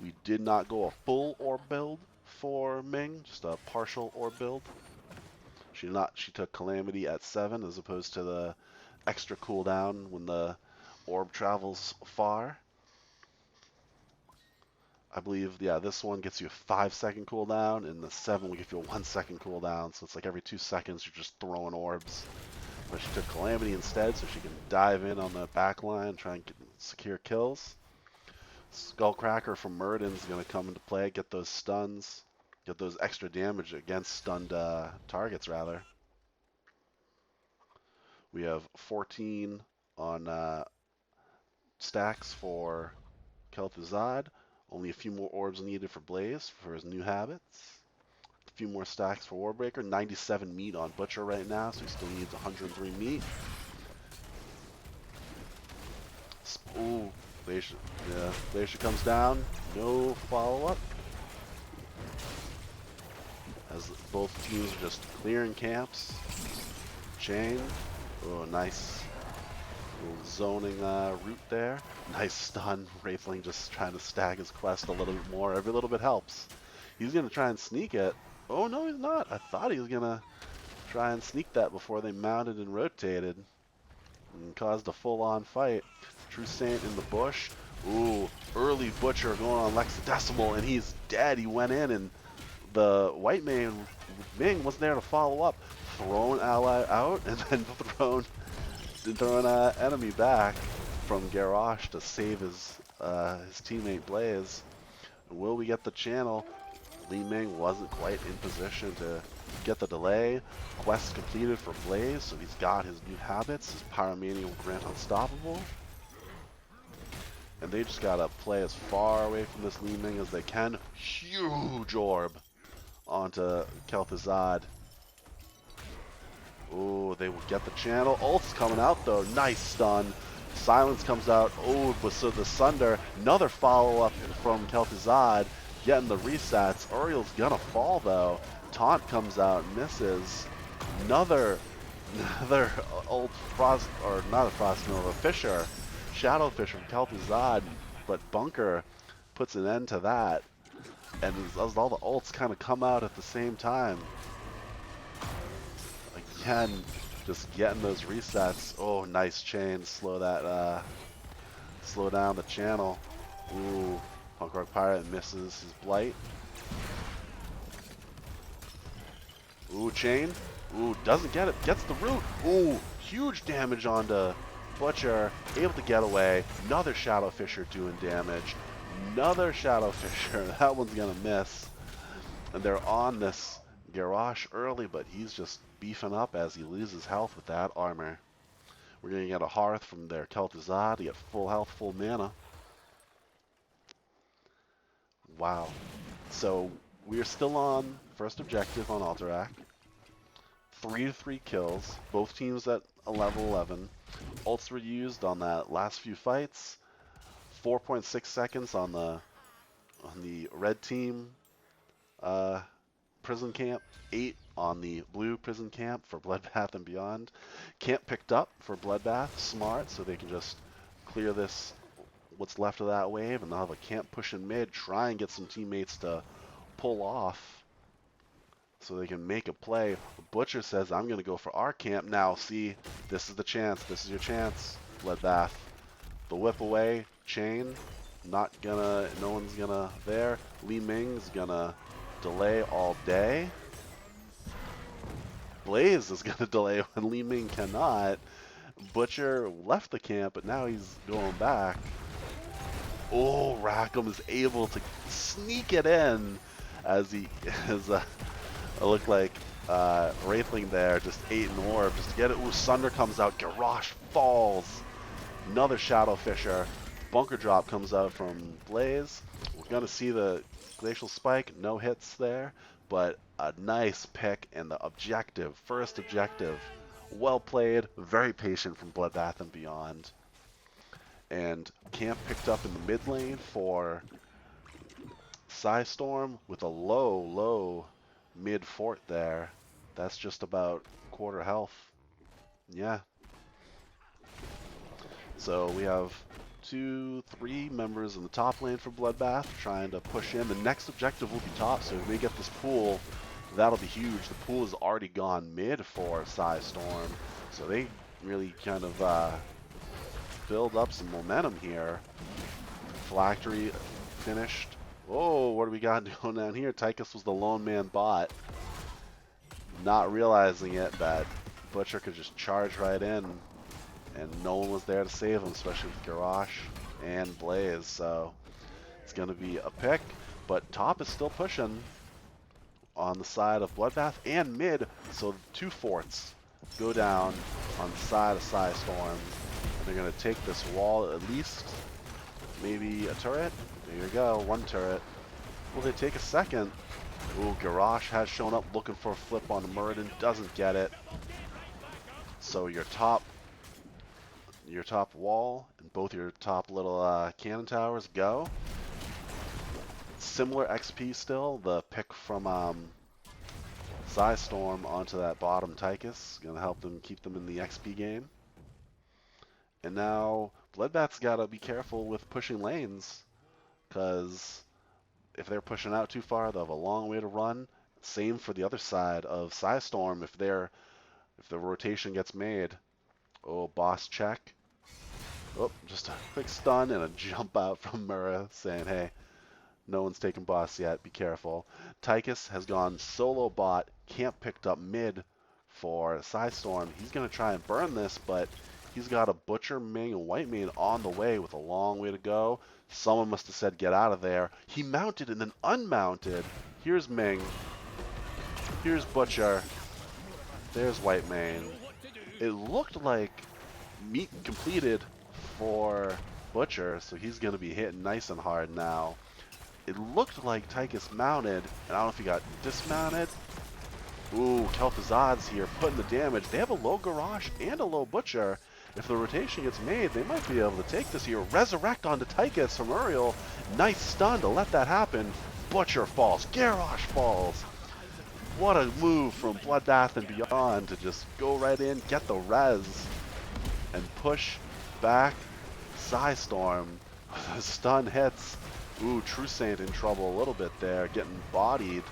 We did not go a full orb build for Ming, just a partial orb build. She took Calamity at 7 as opposed to the extra cooldown when the orb travels far. I believe, yeah, this one gets you a 5-second cooldown, and the 7 will give you a 1-second cooldown, so it's like every 2 seconds you're just throwing orbs. But she took Calamity instead, so she can dive in on the back line and try and secure kills. Skullcracker from Murden's going to come into play, get those stuns, get those extra damage against stunned targets, rather. We have 14 on stacks for Kel'Thuzad. Only a few more orbs needed for Blaze for his new habits. A few more stacks for Warbreaker. 97 meat on Butcher right now, so he still needs 103 meat. Ooh, Glacier comes down. No follow-up. As both teams are just clearing camps. Chain. Oh, nice little zoning route there. Nice stun. Wraithling just trying to stack his quest a little bit more. Every little bit helps. He's going to try and sneak it. Oh, no, he's not. I thought he was going to try and sneak that before they mounted and rotated. And caused a full-on fight. True Saint in the bush. Ooh, early Butcher going on Lexidecimal, and he's dead. He went in, and the white man, Ming, wasn't there to follow up. Thrown ally out, and then thrown an enemy back from Garrosh to save his teammate Blaze. Will we get the channel? Li Ming wasn't quite in position to get the delay. Quest completed for Blaze, so he's got his new habits. His Pyromania will grant Unstoppable. And they just gotta play as far away from this Li Ming as they can. Huge orb onto Kel'Thuzad. Oh, they will get the channel. Ult's coming out though. Nice stun. Silence comes out. Oh, but so the Sunder. Another follow-up from Kel'Thuzad. Getting the resets. Uriel's gonna fall though. Taunt comes out, misses. Another ult Frost, or not a Frost Nova, Fisher. Shadowfish from Kel'Thuzad, but Bunker puts an end to that. And as all the ults kind of come out at the same time. Again, just getting those resets. Oh, nice chain. Slow down the channel. Ooh, Punk Rock Pirate misses his blight. Ooh, chain. Ooh, doesn't get it. Gets the root. Ooh, huge damage onto Butcher. Able to get away. Another Shadow Fisher doing damage. Another Shadow Fisher. That one's gonna miss. And they're on this Garrosh early, but he's just beefing up as he loses health with that armor. We're gonna get a Hearth from their Kel'Thuzad to get full health, full mana. Wow. So we're still on first objective on Alterac. 3-3 kills. Both teams at a level 11. Ults were used on that last few fights. 4.6 seconds on the red team prison camp. 8 on the blue prison camp for Bloodbath and Beyond. Camp picked up for Bloodbath. Smart, so they can just clear this, what's left of that wave, and they'll have a camp push in mid, try and get some teammates to pull off so they can make a play. Butcher says, I'm going to go for our camp now. See, this is the chance. This is your chance, Bloodbath. The whip away, chain, no one's gonna there. Li Ming's gonna delay all day. Blaze is gonna delay when Li Ming cannot. Butcher left the camp, but now he's going back. Oh, Rackham is able to sneak it in as it looked like Wraithling there just ate an orb just to get it. Ooh, Sunder comes out, Garrosh falls. Another Shadow Fisher. Bunker drop comes out from Blaze. We're going to see the Glacial Spike. No hits there, but a nice pick and the objective, first objective. Well played, very patient from Bloodbath and Beyond. And camp picked up in the mid lane for PSISTORM with a low mid fort there. That's just about quarter health. Yeah. So we have 2-3 members in the top lane for Bloodbath trying to push in. The next objective will be top, so if they get this pool, that'll be huge. The pool has already gone mid for PSISTORM, so they really kind of build up some momentum here. Phylactery finished. Oh, what do we got going down here? Tychus was the lone man bot, not realizing it that Butcher could just charge right in, and no one was there to save him, especially with Garrosh and Blaze. So it's going to be a pick, but top is still pushing on the side of Bloodbath and mid, so 2 forts go down on the side of PSISTORM. They're going to take this wall at least, maybe a turret. There you go, 1 turret. Will they take a second? Ooh, Garrosh has shown up looking for a flip on Muradin, doesn't get it. So your top wall and both your top little cannon towers go. Similar XP still. The pick from PSISTORM onto that bottom Tychus, gonna help them keep them in the XP game. And now Bloodbath's gotta be careful with pushing lanes, because if they're pushing out too far, they'll have a long way to run. Same for the other side of PSISTORM if the rotation gets made. Oh, boss check. Oh, just a quick stun and a jump out from Mura saying, hey, no one's taken boss yet, be careful. Tychus has gone solo bot, camp picked up mid for PSISTORM. He's going to try and burn this, but he's got a Butcher, Ming, and White Mane on the way with a long way to go. Someone must have said, get out of there. He mounted and then unmounted. Here's Ming. Here's Butcher. There's White Mane. It looked like meat completed for Butcher, so he's going to be hitting nice and hard now. It looked like Tychus mounted, and I don't know if he got dismounted. Ooh, Kel'Thuzad's here putting the damage. They have a low Garrosh and a low Butcher. If the rotation gets made, they might be able to take this here. Resurrect onto Tychus from Uriel. Nice stun to let that happen. Butcher falls. Garrosh falls. What a move from Bloodbath and Beyond to just go right in, get the res, and push back PSISTORM. The stun hits. Ooh, True Saint in trouble a little bit there, getting bodied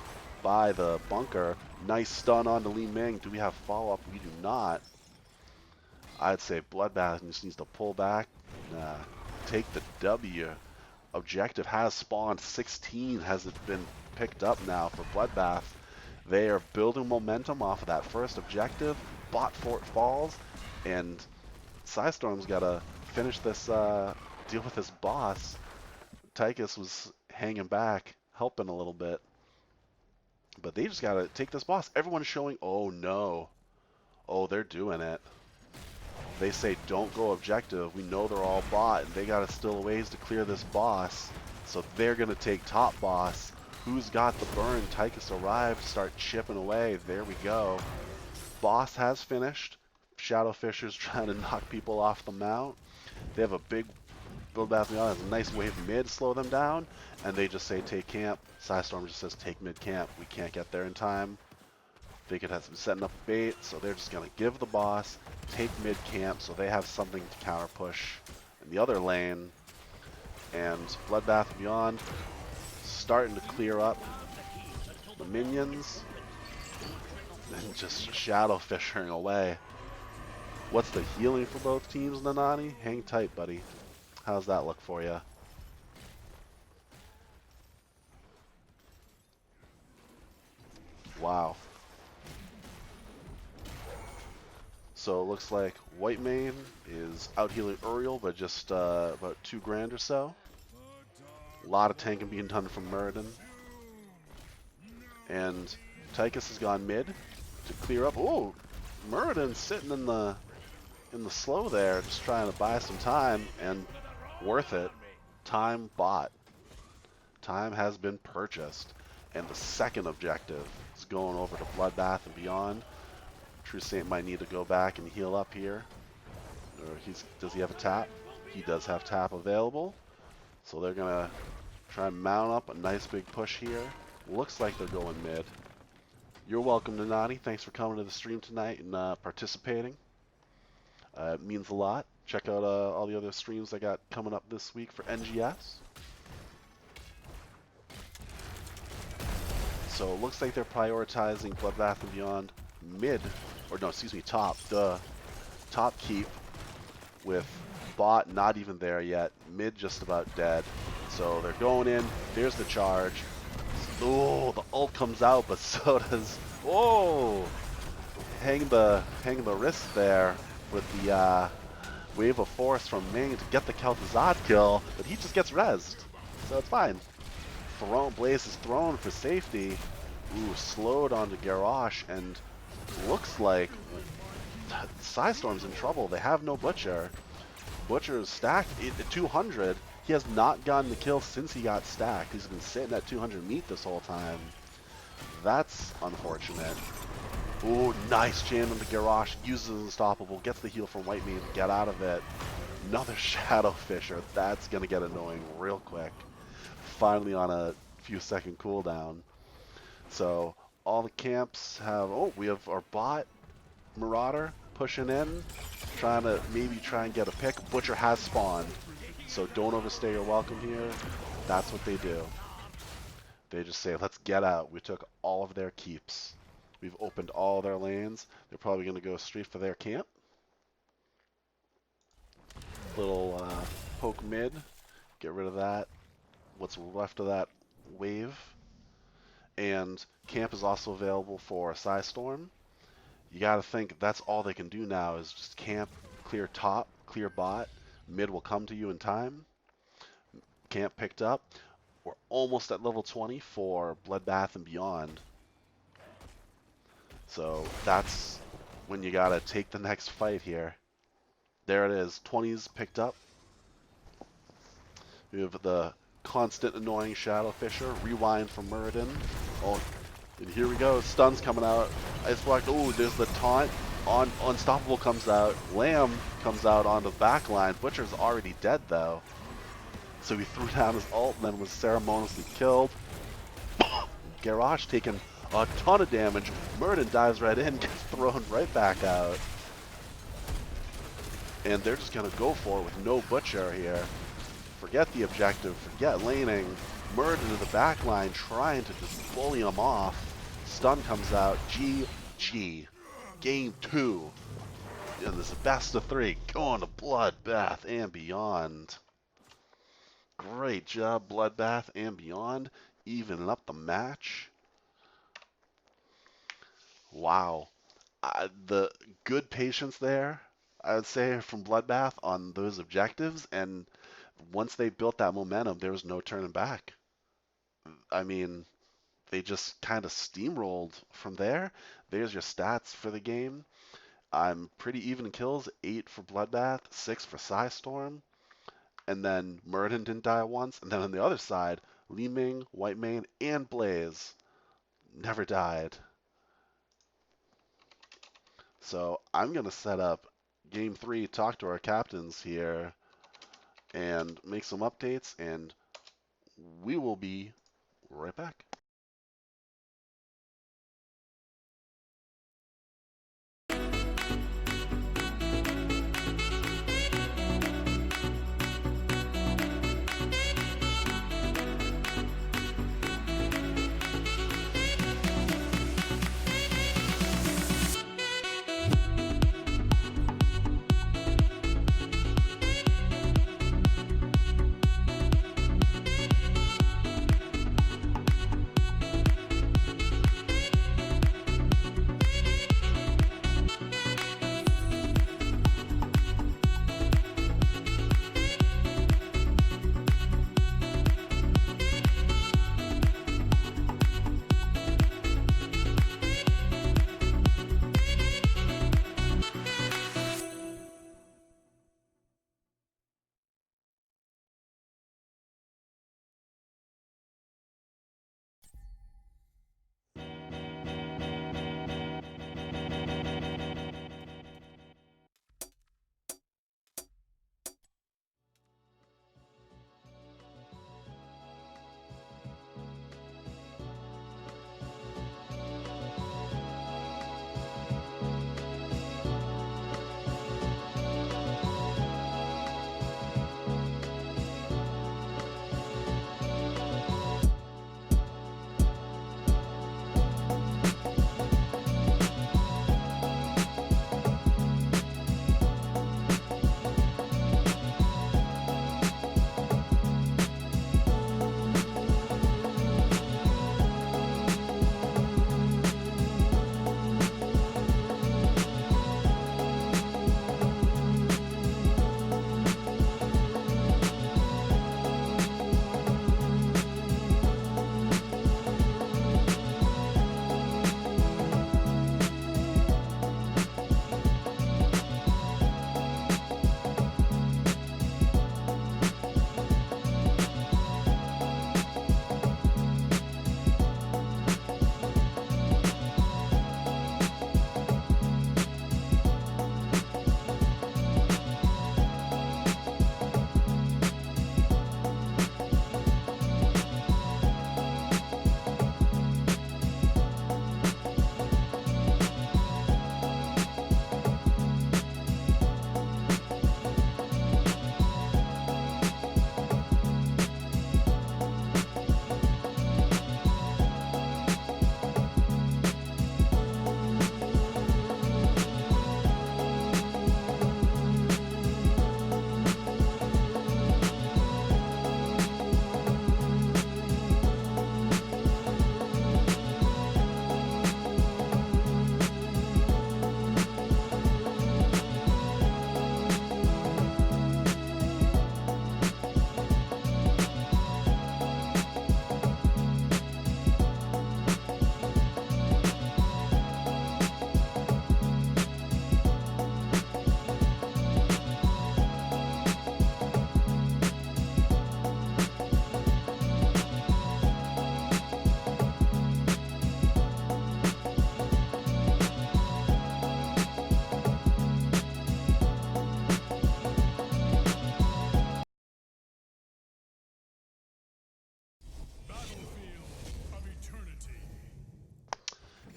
by the bunker. Nice stun onto Li Ming. Do we have follow-up? We do not. I'd say Bloodbath just needs to pull back, take the W. Objective has spawned. 16 has it been picked up now for Bloodbath. They are building momentum off of that first objective. Bot fort falls, and PSISTORM's got to finish this, deal with this boss. Tychus was hanging back, helping a little bit. But they just got to take this boss. Everyone's showing, oh no. Oh, they're doing it. They say don't go objective. We know they're all bot, and they got still ways to clear this boss. So they're going to take top boss. Who's got the burn? Tychus arrived, start chipping away. There we go. Boss has finished. Shadow Fisher's trying to knock people off the mount. They have a big Bloodbath Beyond has a nice wave mid, slow them down, and they just say take camp. PSISTORM just says take mid camp. We can't get there in time. They could have some setting up bait, so they're just going to give the boss, take mid camp, so they have something to counter push in the other lane. And Bloodbath Beyond starting to clear up the minions and just shadow fishing away. What's the healing for both teams, Nanani? Hang tight, buddy. How's that look for you? Wow. So it looks like White Mane is out healing Uriel, but just about 2 grand or so. A lot of tanking being done from Muradin. And Tychus has gone mid to clear up. Oh, Muradin's sitting in the slow there, just trying to buy some time, and worth it. Time bought. Time has been purchased. And the second objective is going over to Bloodbath and Beyond. True Saint might need to go back and heal up here. Or does he have a tap? He does have tap available. So they're going to try and mount up a nice big push here. Looks like they're going mid. You're welcome, Nanani. Thanks for coming to the stream tonight and participating. It means a lot. Check out all the other streams I got coming up this week for NGS. So it looks like they're prioritizing Bloodbath and Beyond mid, or no, excuse me, top. The top keep with bot not even there yet. Mid just about dead. So they're going in. There's the charge. Oh, the ult comes out, but so does. Oh, hang the wrist there with the wave of force from Ming to get the Kel'Thuzad kill, but he just gets rezzed, so it's fine. Blaze is thrown for safety. Ooh, slowed onto Garrosh, and looks like PSISTORM's in trouble. They have no Butcher. Butcher is stacked at 200. He has not gotten the kill since he got stacked. He's been sitting at 200 meat this whole time. That's unfortunate. Ooh, nice jam into Garrosh. Uses Unstoppable. Gets the heal from White Mane to get out of it. Another Shadow Fisher. That's going to get annoying real quick. Finally on a few second cooldown. So all the camps have... Oh, we have our bot, Marauder, pushing in. Trying to maybe try and get a pick. Butcher has spawned. So don't overstay your welcome here. That's what they do. They just say, let's get out. We took all of their keeps. We've opened all their lanes. They're probably going to go straight for their camp. Little poke mid. Get rid of that. What's left of that wave. And camp is also available for PSISTORM. You got to think that's all they can do now is just camp, clear top, clear bot. Mid will come to you in time. Camp picked up. We're almost at level 20 for Bloodbath and Beyond. So that's when you got to take the next fight here. There it is. 20's picked up. We have the constant annoying Shadow Fisher. Rewind from Muradin. Oh, and here we go. Stun's coming out. Ice Block. Oh, there's the taunt. Unstoppable comes out. Lamb comes out on the back line. Butcher's already dead, though. So he threw down his ult and then was ceremoniously killed. Garrosh taking a ton of damage. Muradin dives right in, gets thrown right back out. And they're just going to go for it with no Butcher here. Forget the objective, forget laning. Muradin to the back line trying to just bully him off. Stun comes out. GG. Game 2. And this is best of 3. Going to Bloodbath and Beyond. Great job, Bloodbath and Beyond. Evening up the match. Wow. The good patience there, I would say, from Bloodbath on those objectives. And once they built that momentum, there was no turning back. I mean, they just kind of steamrolled from there. There's your stats for the game. I'm pretty even kills. 8 for Bloodbath, 6 for PSISTORM. and then Murden didn't die once, and then on the other side, Li Ming, White Mane, and Blaze never died. So I'm gonna set up game 3, talk to our captains here, and make some updates, and we will be right back.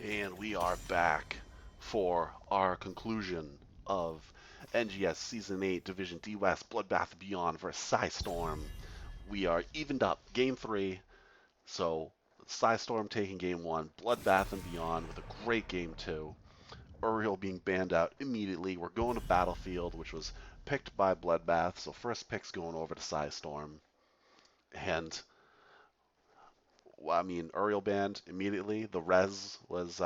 And we are back for our conclusion of NGS Season 8 Division D West Bloodbath Beyond vs. PSISTORM. We are evened up game 3, so PSISTORM taking game 1, Bloodbath and Beyond with a great game 2. Uriel being banned out immediately. We're going to Battlefield, which was picked by Bloodbath, so first pick's going over to PSISTORM. And I mean, Uriel banned immediately. The res was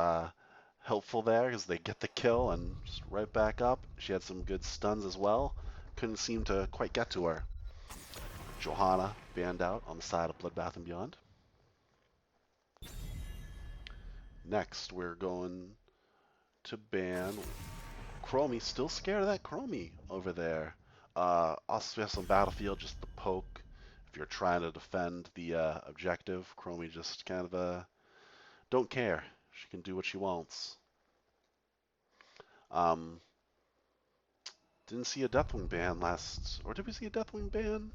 helpful there because they get the kill and just right back up. She had some good stuns as well. Couldn't seem to quite get to her. Johanna banned out on the side of Bloodbath and Beyond. Next, we're going to ban Chromie. Still scared of that Chromie over there. Also, we have some battlefield, just the poke. If you're trying to defend the objective, Chromie just kind of don't care. She can do what she wants. Um, didn't see a Deathwing ban last, or did we see a Deathwing ban?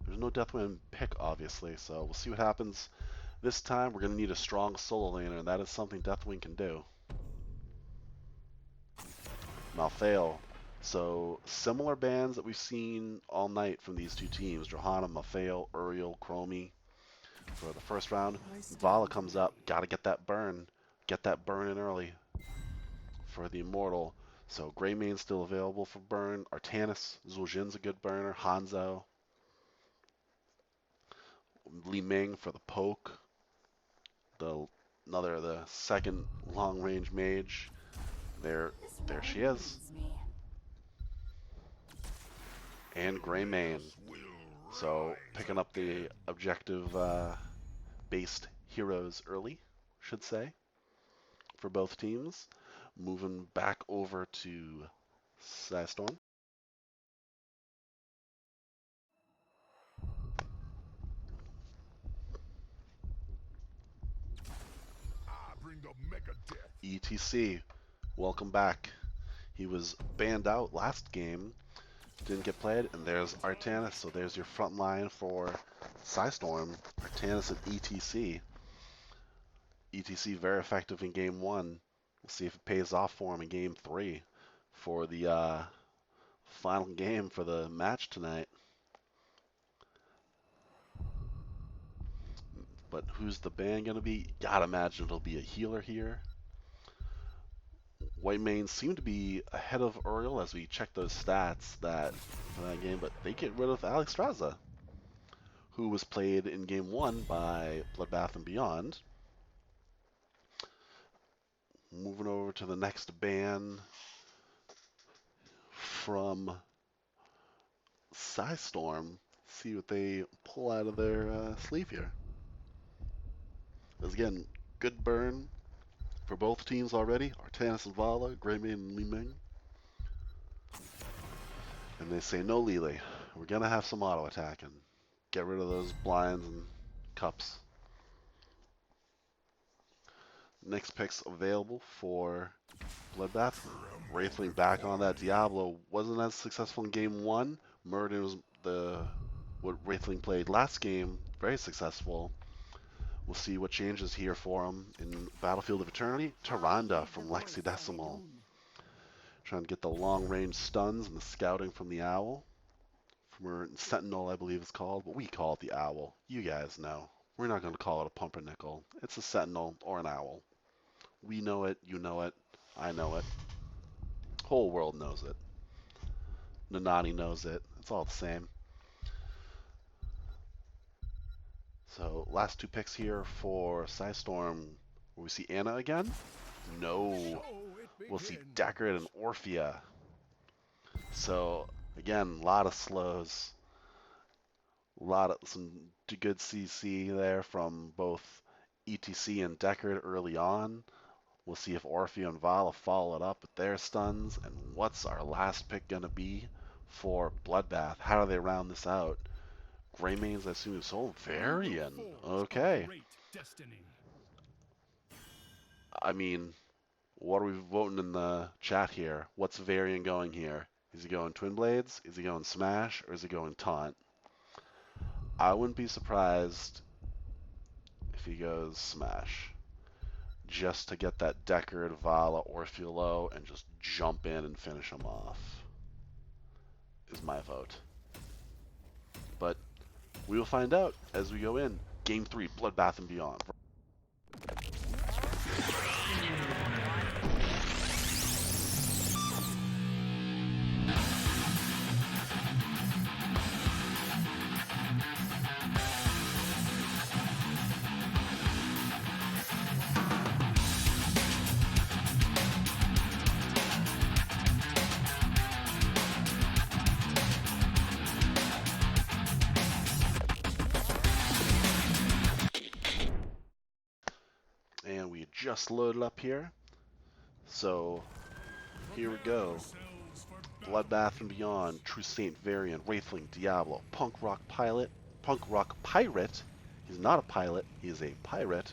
There's no Deathwing pick, obviously, so we'll see what happens this time. We're going to need a strong solo laner, and that is something Deathwing can do. Malthael. So similar bans that we've seen all night from these two teams: Johanna, Malthael, Uriel, Chromie for the first round. Vala comes up, gotta get that burn. Get that burn in early for the Immortal. So Greymane's still available for burn. Artanis, Zul'jin's a good burner. Hanzo, Li Ming for the poke. The second long range mage. There she is. And Greymane. So picking up the objective based heroes early, should say, for both teams. Moving back over to PSISTORM. ETC, welcome back. He was banned out last game, didn't get played, and there's Artanis. So there's your front line for PSISTORM. Artanis and ETC. ETC very effective in game 1. We'll see if it pays off for him in game 3 for the final game for the match tonight. But who's the ban going to be? Gotta imagine it'll be a healer here. Whitemane seem to be ahead of Uriel as we check those stats for that game, but they get rid of Alexstrasza, who was played in game 1 by Bloodbath and Beyond. Moving over to the next ban from PSISTORM. See what they pull out of their sleeve here. As again, good burn for both teams already. Artanis and Vala, Greymane and Li Ming. And they say, no, Lele, we're going to have some auto attack and get rid of those blinds and cups. Next pick's available for Bloodbath. Wraithling back on that. Diablo wasn't as successful in game 1. Muradin was what Wraithling played last game, very successful. We'll see what changes here for him in Battlefield of Eternity. Tyrande from Lexidecimal. Trying to get the long-range stuns and the scouting from the Owl. From her Sentinel, I believe it's called, but we call it the Owl. You guys know. We're not going to call it a pumpernickel. It's a Sentinel or an Owl. We know it, you know it, I know it. Whole world knows it. Nanani knows it. It's all the same. So last two picks here for PSISTORM. Will we see Anna again? No. We'll see Deckard and Orphea. So again, a lot of slows. Some good CC there from both ETC and Deckard early on. We'll see if Orphea and Vala follow it up with their stuns. And what's our last pick going to be for Bloodbath? How do they round this out? Greymane's, I assume, sold. Varian. Okay. I mean, what are we voting in the chat here? What's Varian going here? Is he going Twin Blades? Is he going Smash? Or is he going Taunt? I wouldn't be surprised if he goes Smash. Just to get that Deckard, Vala, Orphea low and just jump in and finish him off. Is my vote. But we will find out as we go in. Game 3, Bloodbath and Beyond. And we just loaded up here. So here we go. Bloodbath and Beyond, True Saint Variant, Wraithling, Diablo, Punk Rock Pilot, Punk Rock Pirate. He's not a pilot, he is a pirate.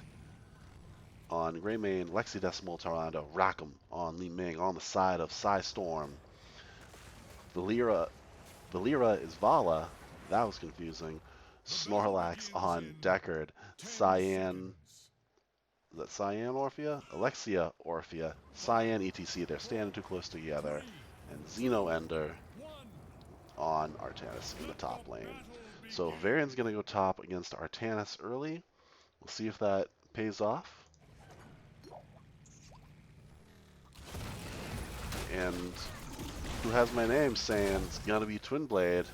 On Greymane, Lexidecimal Tyrande, Rackham on Li Ming on the side of PSISTORM. Valera is Vala. That was confusing. Snorlax on Deckard. Cyan. Is that Cyan Orphea? Alexia Orphea. Cyan ETC. They're standing too close together. And Xeno Ender on Artanis in the top lane. So Varian's going to go top against Artanis early. We'll see if that pays off. And who has my name saying it's going to be Twin Blade?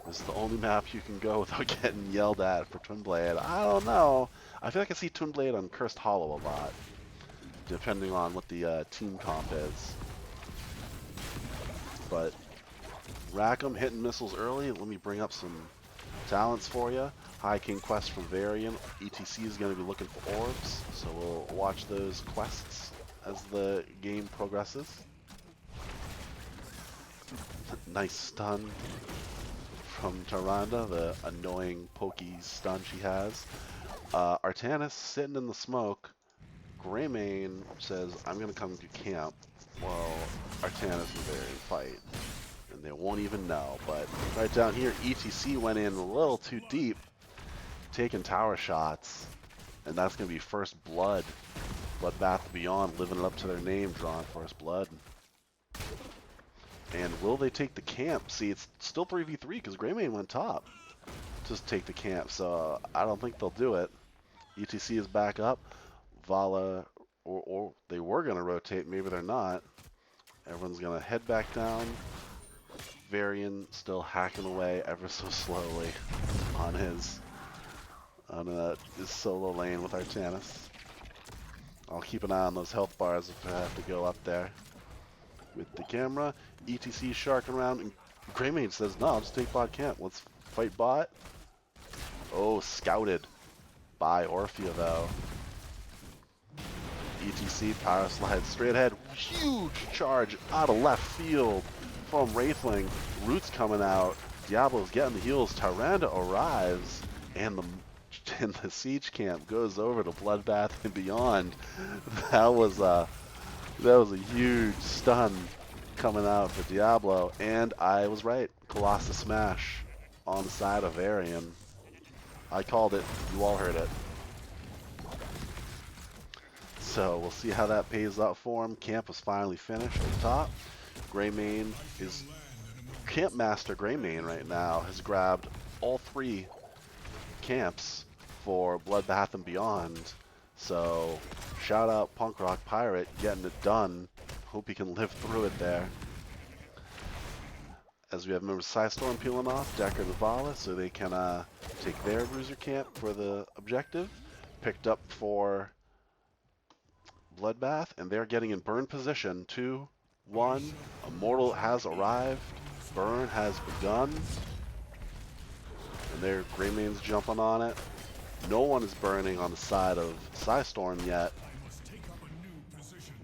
This is the only map you can go without getting yelled at for Twin Blade. I don't know. I feel like I see Twin Blade on Cursed Hollow a lot, depending on what the team comp is. But Rackham hitting missiles early. Let me bring up some talents for you. High King Quest from Varian. ETC is going to be looking for orbs, so we'll watch those quests as the game progresses. Nice stun from Tyrande, the annoying pokey stun she has. Artanis sitting in the smoke. Greymane says, I'm going to come to camp. Well, Artanis and Varian fight. And they won't even know. But right down here, ETC went in a little too deep, taking tower shots. And that's going to be first blood. Bloodbath Beyond living up to their name, drawing first blood. And will they take the camp? See, it's still 3v3 because Greymane went top. Just take the camp, so I don't think they'll do it. ETC is back up. Vala, or they were going to rotate, maybe they're not. Everyone's going to head back down. Varian still hacking away ever so slowly on his solo lane with Artanis. I'll keep an eye on those health bars if I have to go up there with the camera. ETC sharking around, and Greymane says, no, I'll just take bot camp. Let's fight bot. Oh, scouted by Orphea, though. ETC power slide straight ahead. Huge charge out of left field from Wraithling. Roots coming out. Diablo's getting the heals. Tyrande arrives, and the siege camp goes over to Bloodbath and Beyond. That was a huge stun coming out for Diablo, and I was right. Colossus Smash on the side of Varian. I called it. You all heard it. So we'll see how that pays out for him. Camp was finally finished at the top. Greymane is Camp Master. Greymane right now has grabbed all 3 camps for Bloodbath and Beyond. So shout out Punk Rock Pirate getting it done. Hope he can live through it there. As we have members of PSISTORM peeling off, Deckard and Vala, so they can take their bruiser camp for the objective. Picked up for Bloodbath, and they're getting in burn position. 2, 1. Immortal has arrived. Burn has begun. And there, Greymane's jumping on it. No one is burning on the side of PSISTORM yet.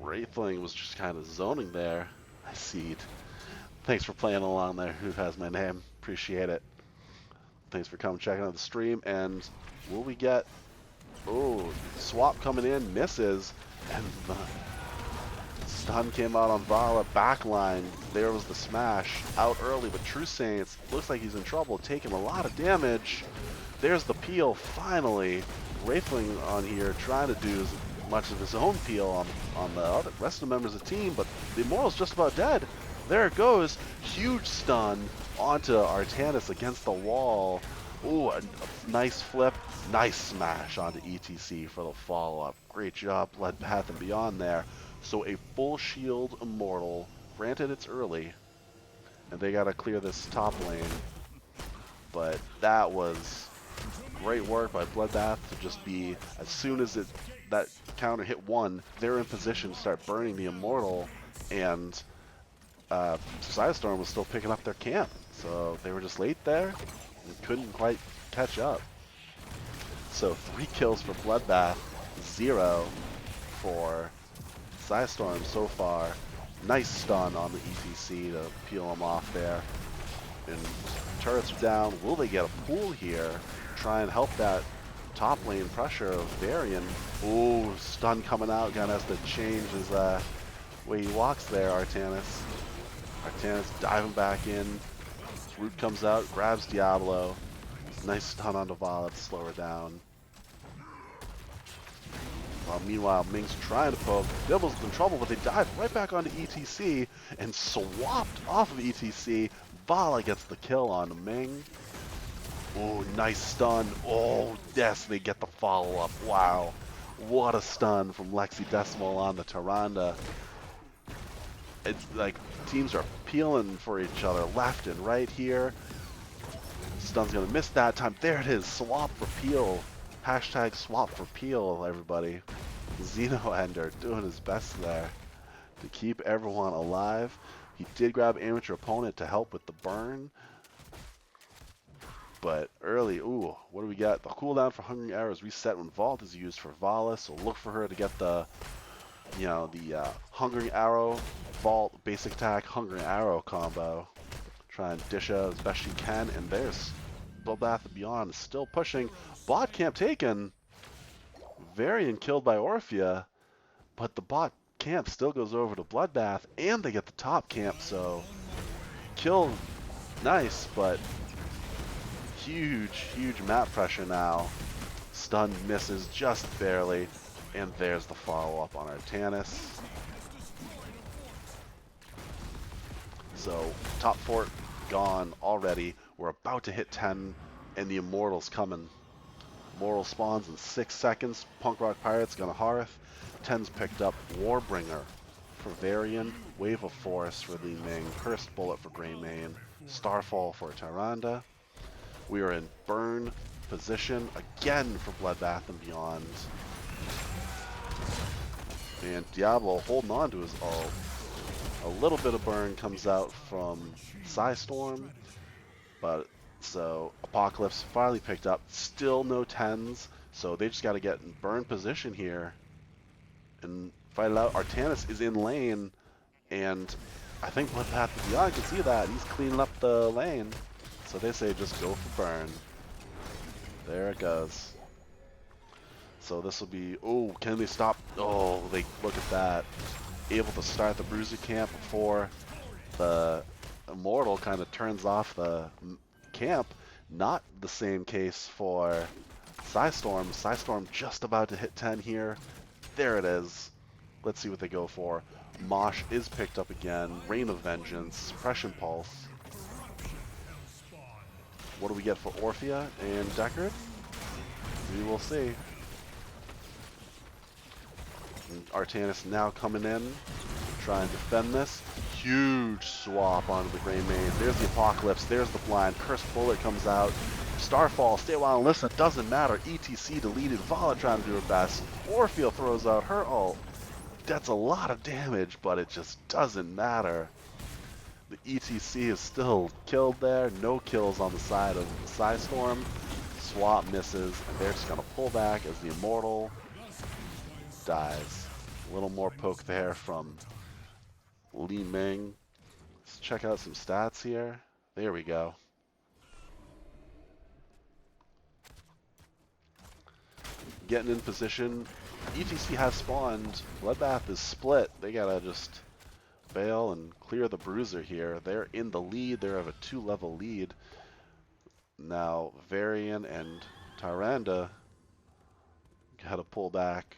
Wraithling was just kind of zoning there. I see. Thanks for playing along there. Who has my name? Appreciate it. Thanks for coming checking out the stream. And will we get... Oh, swap coming in. Misses. And the stun came out on Vala. Backline. There was the smash. Out early, but True Saints looks like he's in trouble. Taking a lot of damage. There's the peel, finally. Wraithling on here trying to do as much of his own peel on the rest of the members of the team, but the Immortal's just about dead. There it goes. Huge stun onto Artanis against the wall. Ooh, a nice flip. Nice smash onto ETC for the follow-up. Great job, Bloodbath and Beyond there. So a full shield Immortal. Granted, it's early, and they got to clear this top lane. But that was great work by Bloodbath to just be, as soon as that counter hit 1, they're in position to start burning the Immortal, and PSISTORM was still picking up their camp. So they were just late there and couldn't quite catch up. So 3 kills for Bloodbath, 0 for PSISTORM so far. Nice stun on the ETC to peel him off there. And turrets are down. Will they get a pull here? Try and help that top lane pressure of Varian. Ooh, stun coming out. Gonna have to change his way he walks there, Artanis. Artanis diving back in. Root comes out, grabs Diablo. Nice stun on Vala to slow her down. Meanwhile, Ming's trying to poke. Devil's in trouble, but they dive right back onto ETC and swapped off of ETC. Vala gets the kill on Ming. Oh, nice stun. Oh, yes, they get the follow-up. Wow. What a stun from Lexi Decimal on the Tyrande. It's like teams are peeling for each other left and right here. Stun's going to miss that time. There it is. Swap for peel. Hashtag swap for peel, everybody. Xeno Ender doing his best there to keep everyone alive. He did grab amateur opponent to help with the burn. But early, ooh, what do we got? The cooldown for Hungering Arrow is reset when Vault is used for Vala, so look for her to get the, you know, the Hungering Arrow, Vault, basic attack, Hungering Arrow combo. Try and dish out as best she can, and there's Bloodbath and Beyond is still pushing. Bot camp taken. Varian killed by Orphea, but the bot camp still goes over to Bloodbath, and they get the top camp, so kill nice, but huge map pressure now. Stun misses just barely, and there's the follow-up on Artanis. So top fort gone already. We're about to hit 10, and the Immortal's coming. Immortal spawns in 6 seconds. Punk Rock Pirate's gonna hearth. 10's picked up. Warbringer for Varian. Wave of Force for Li Ming. Cursed Bullet for Greymane. Starfall for Tyrande. We are in burn position again for Bloodbath and Beyond. And Diablo holding on to his ult. A little bit of burn comes out from PSISTORM, but so Apocalypse finally picked up. Still no 10s, so they just got to get in burn position here and fight it out. Artanis is in lane, and I think Bloodbath and Beyond can see that. He's cleaning up the lane, so they say just go for burn. There it goes. So this will be, oh, can they stop? Oh, they look at that. Able to start the Bruiser camp before the Immortal kind of turns off the camp. Not the same case for PSISTORM. PSISTORM just about to hit 10 here. There it is. Let's see what they go for. Mosh is picked up again. Rain of Vengeance. Suppression Pulse. What do we get for Orphea and Deckard? We will see. And Artanis now coming in, try and defend this. Huge swap onto the Greymane. There's the Apocalypse, there's the blind. Cursed Bullet comes out. Starfall, stay a while and listen, doesn't matter. ETC deleted, Vala trying to do her best. Orphea throws out her ult. That's a lot of damage, but it just doesn't matter. The ETC is still killed there. No kills on the side of PSISTORM. Swap misses, and they're just gonna pull back as the Immortal dies. A little more poke there from Li Ming. Let's check out some stats here. There we go. Getting in position. ETC has spawned. Bloodbath is split. They gotta just bail and clear the Bruiser here. They're in the lead. They have a 2-level lead. Now Varian and Tyrande gotta pull back.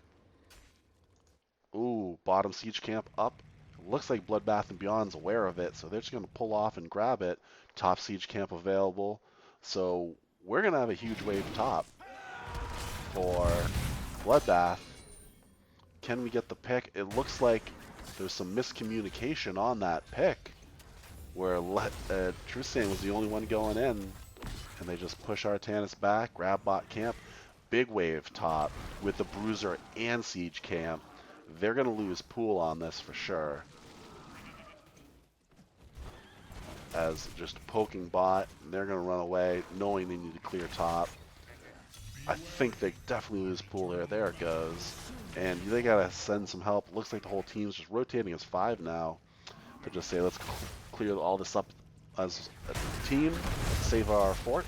Ooh, bottom siege camp up. Looks like Bloodbath and Beyond's aware of it, so they're just going to pull off and grab it. Top siege camp available. So we're going to have a huge wave top for Bloodbath. Can we get the pick? It looks like there's some miscommunication on that pick, where Tristan was the only one going in, and they just push Artanis back, grab bot camp. Big wave top with the Bruiser and siege camp. They're going to lose pool on this for sure. As just poking bot, they're going to run away knowing they need to clear top. I think they definitely lose pool here. There it goes. And they got to send some help. Looks like the whole team's just rotating as 5 now. to just say, let's clear all this up as a team, save our fort,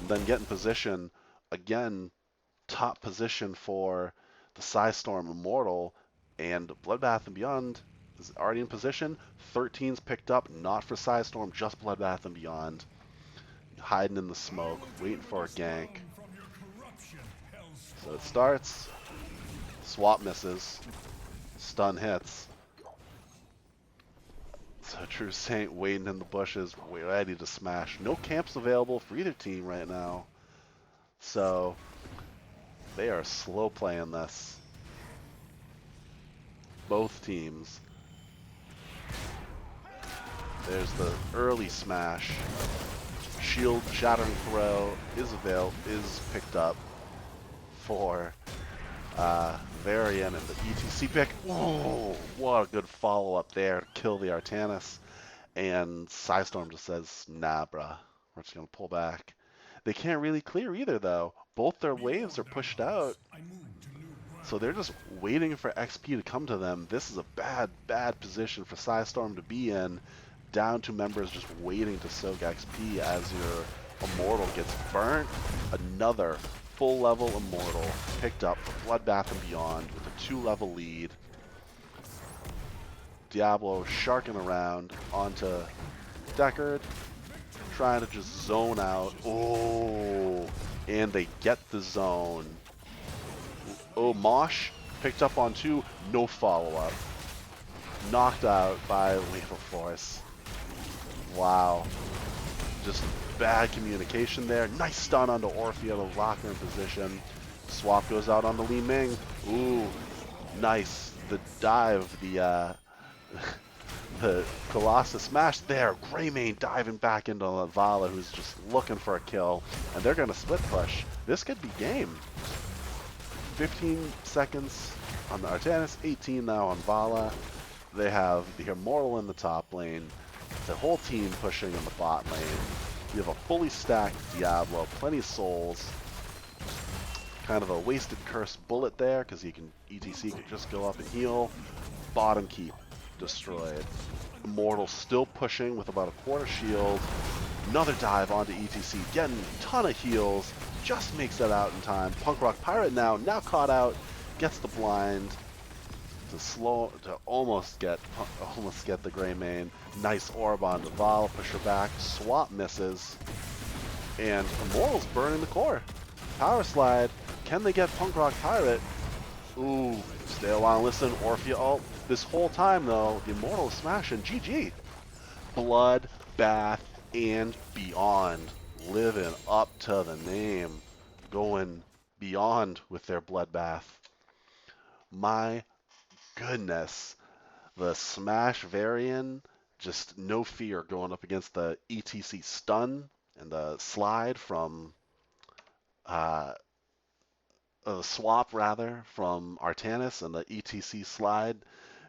and then get in position again, top position for the PSISTORM Immortal, and Bloodbath and Beyond is already in position. 13's picked up, not for PSISTORM, just Bloodbath and Beyond. Hiding in the smoke, waiting for a gank. So it starts, swap misses, stun hits. So True Saint waiting in the bushes, ready to smash. No camps available for either team right now. So they are slow playing this. Both teams. There's the early smash. Shield shattering throw is picked up for Varian, and the ETC pick. Whoa, what a good follow up there to kill the Artanis. And PSISTORM just says, nah, bruh, we're just gonna pull back. They can't really clear either, though. Both their waves are pushed out, so they're just waiting for XP to come to them. This is a bad, bad position for PSISTORM to be in. Down to members just waiting to soak XP as your Immortal gets burnt. Another full level Immortal picked up for Bloodbath and Beyond with a 2-level lead. Diablo sharking around onto Deckard, trying to just zone out. Oh, and they get the zone. Oh, Mosh picked up on 2, no follow-up. Knocked out by Lethal Force. Wow. Just bad communication there. Nice stun onto Orphea to lock her in position. Swap goes out on the Li Ming. Ooh, nice. The dive, the Colossus smash there. Greymane diving back into Vala, who's just looking for a kill. And they're going to split push. This could be game. 15 seconds on the Artanis, 18 now on Vala. They have the Immortal in the top lane. The whole team pushing in the bot lane. You have a fully stacked Diablo, plenty of souls. Kind of a wasted cursed bullet there, because ETC can just go up and heal. Bottom keep destroyed. Immortal still pushing with about a quarter shield. Another dive onto ETC, getting a ton of heals. Just makes that out in time. Punk Rock Pirate now caught out, gets the blind to almost get the Greymane. Nice orb onto Val, push her back, swap misses, and Immortal's burning the core. Power slide. Can they get Punk Rock Pirate? Ooh, stay a while, listen. Orphea ult. This whole time though, the Immortal is smashing. GG. Blood, Bath, and Beyond. Living up to the name. Going beyond with their Bloodbath. My goodness. The Smash Varian, just no fear going up against the ETC stun and the slide from the swap rather from Artanis and the ETC slide.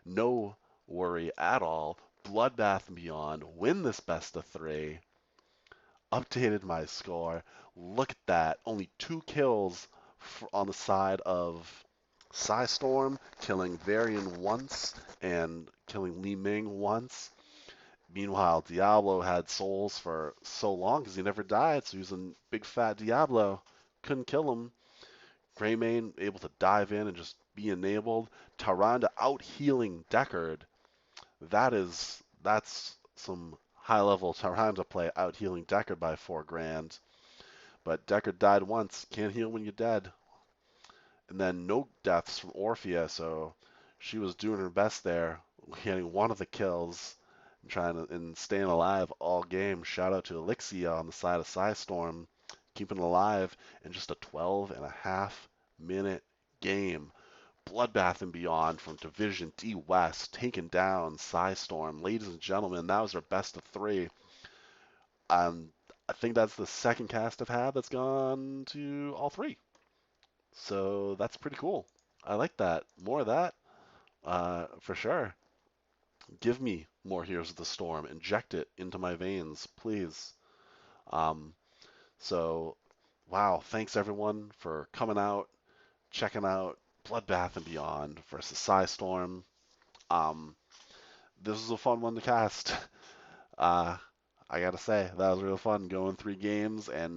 No worry at all. Bloodbath and Beyond win this best of 3. Updated my score. Look at that. Only 2 kills on the side of PSISTORM, killing Varian once and killing Li Ming once. Meanwhile, Diablo had souls for so long because he never died, so he was a big fat Diablo. Couldn't kill him. Greymane able to dive in and just be enabled. Tyrande out healing Deckard. That's some high level Tyrande play, out healing Deckard by 4 grand. But Deckard died once, can't heal when you're dead. And then no deaths from Orphea, so she was doing her best there, getting one of the kills and staying alive all game. Shout out to Elixia on the side of PSISTORM, keeping it alive in just a 12.5-minute game. Bloodbath and Beyond from Division D West, taking down PSISTORM. Ladies and gentlemen, that was our best of 3. I think that's the second cast I've had that's gone to all 3. So that's pretty cool. I like that. More of that, for sure. Give me more Heroes of the Storm. Inject it into my veins, please. So, wow, thanks everyone for coming out, checking out Bloodbath and Beyond versus PSISTORM. this was a fun one to cast. Uh, I gotta say that was real fun going 3 games and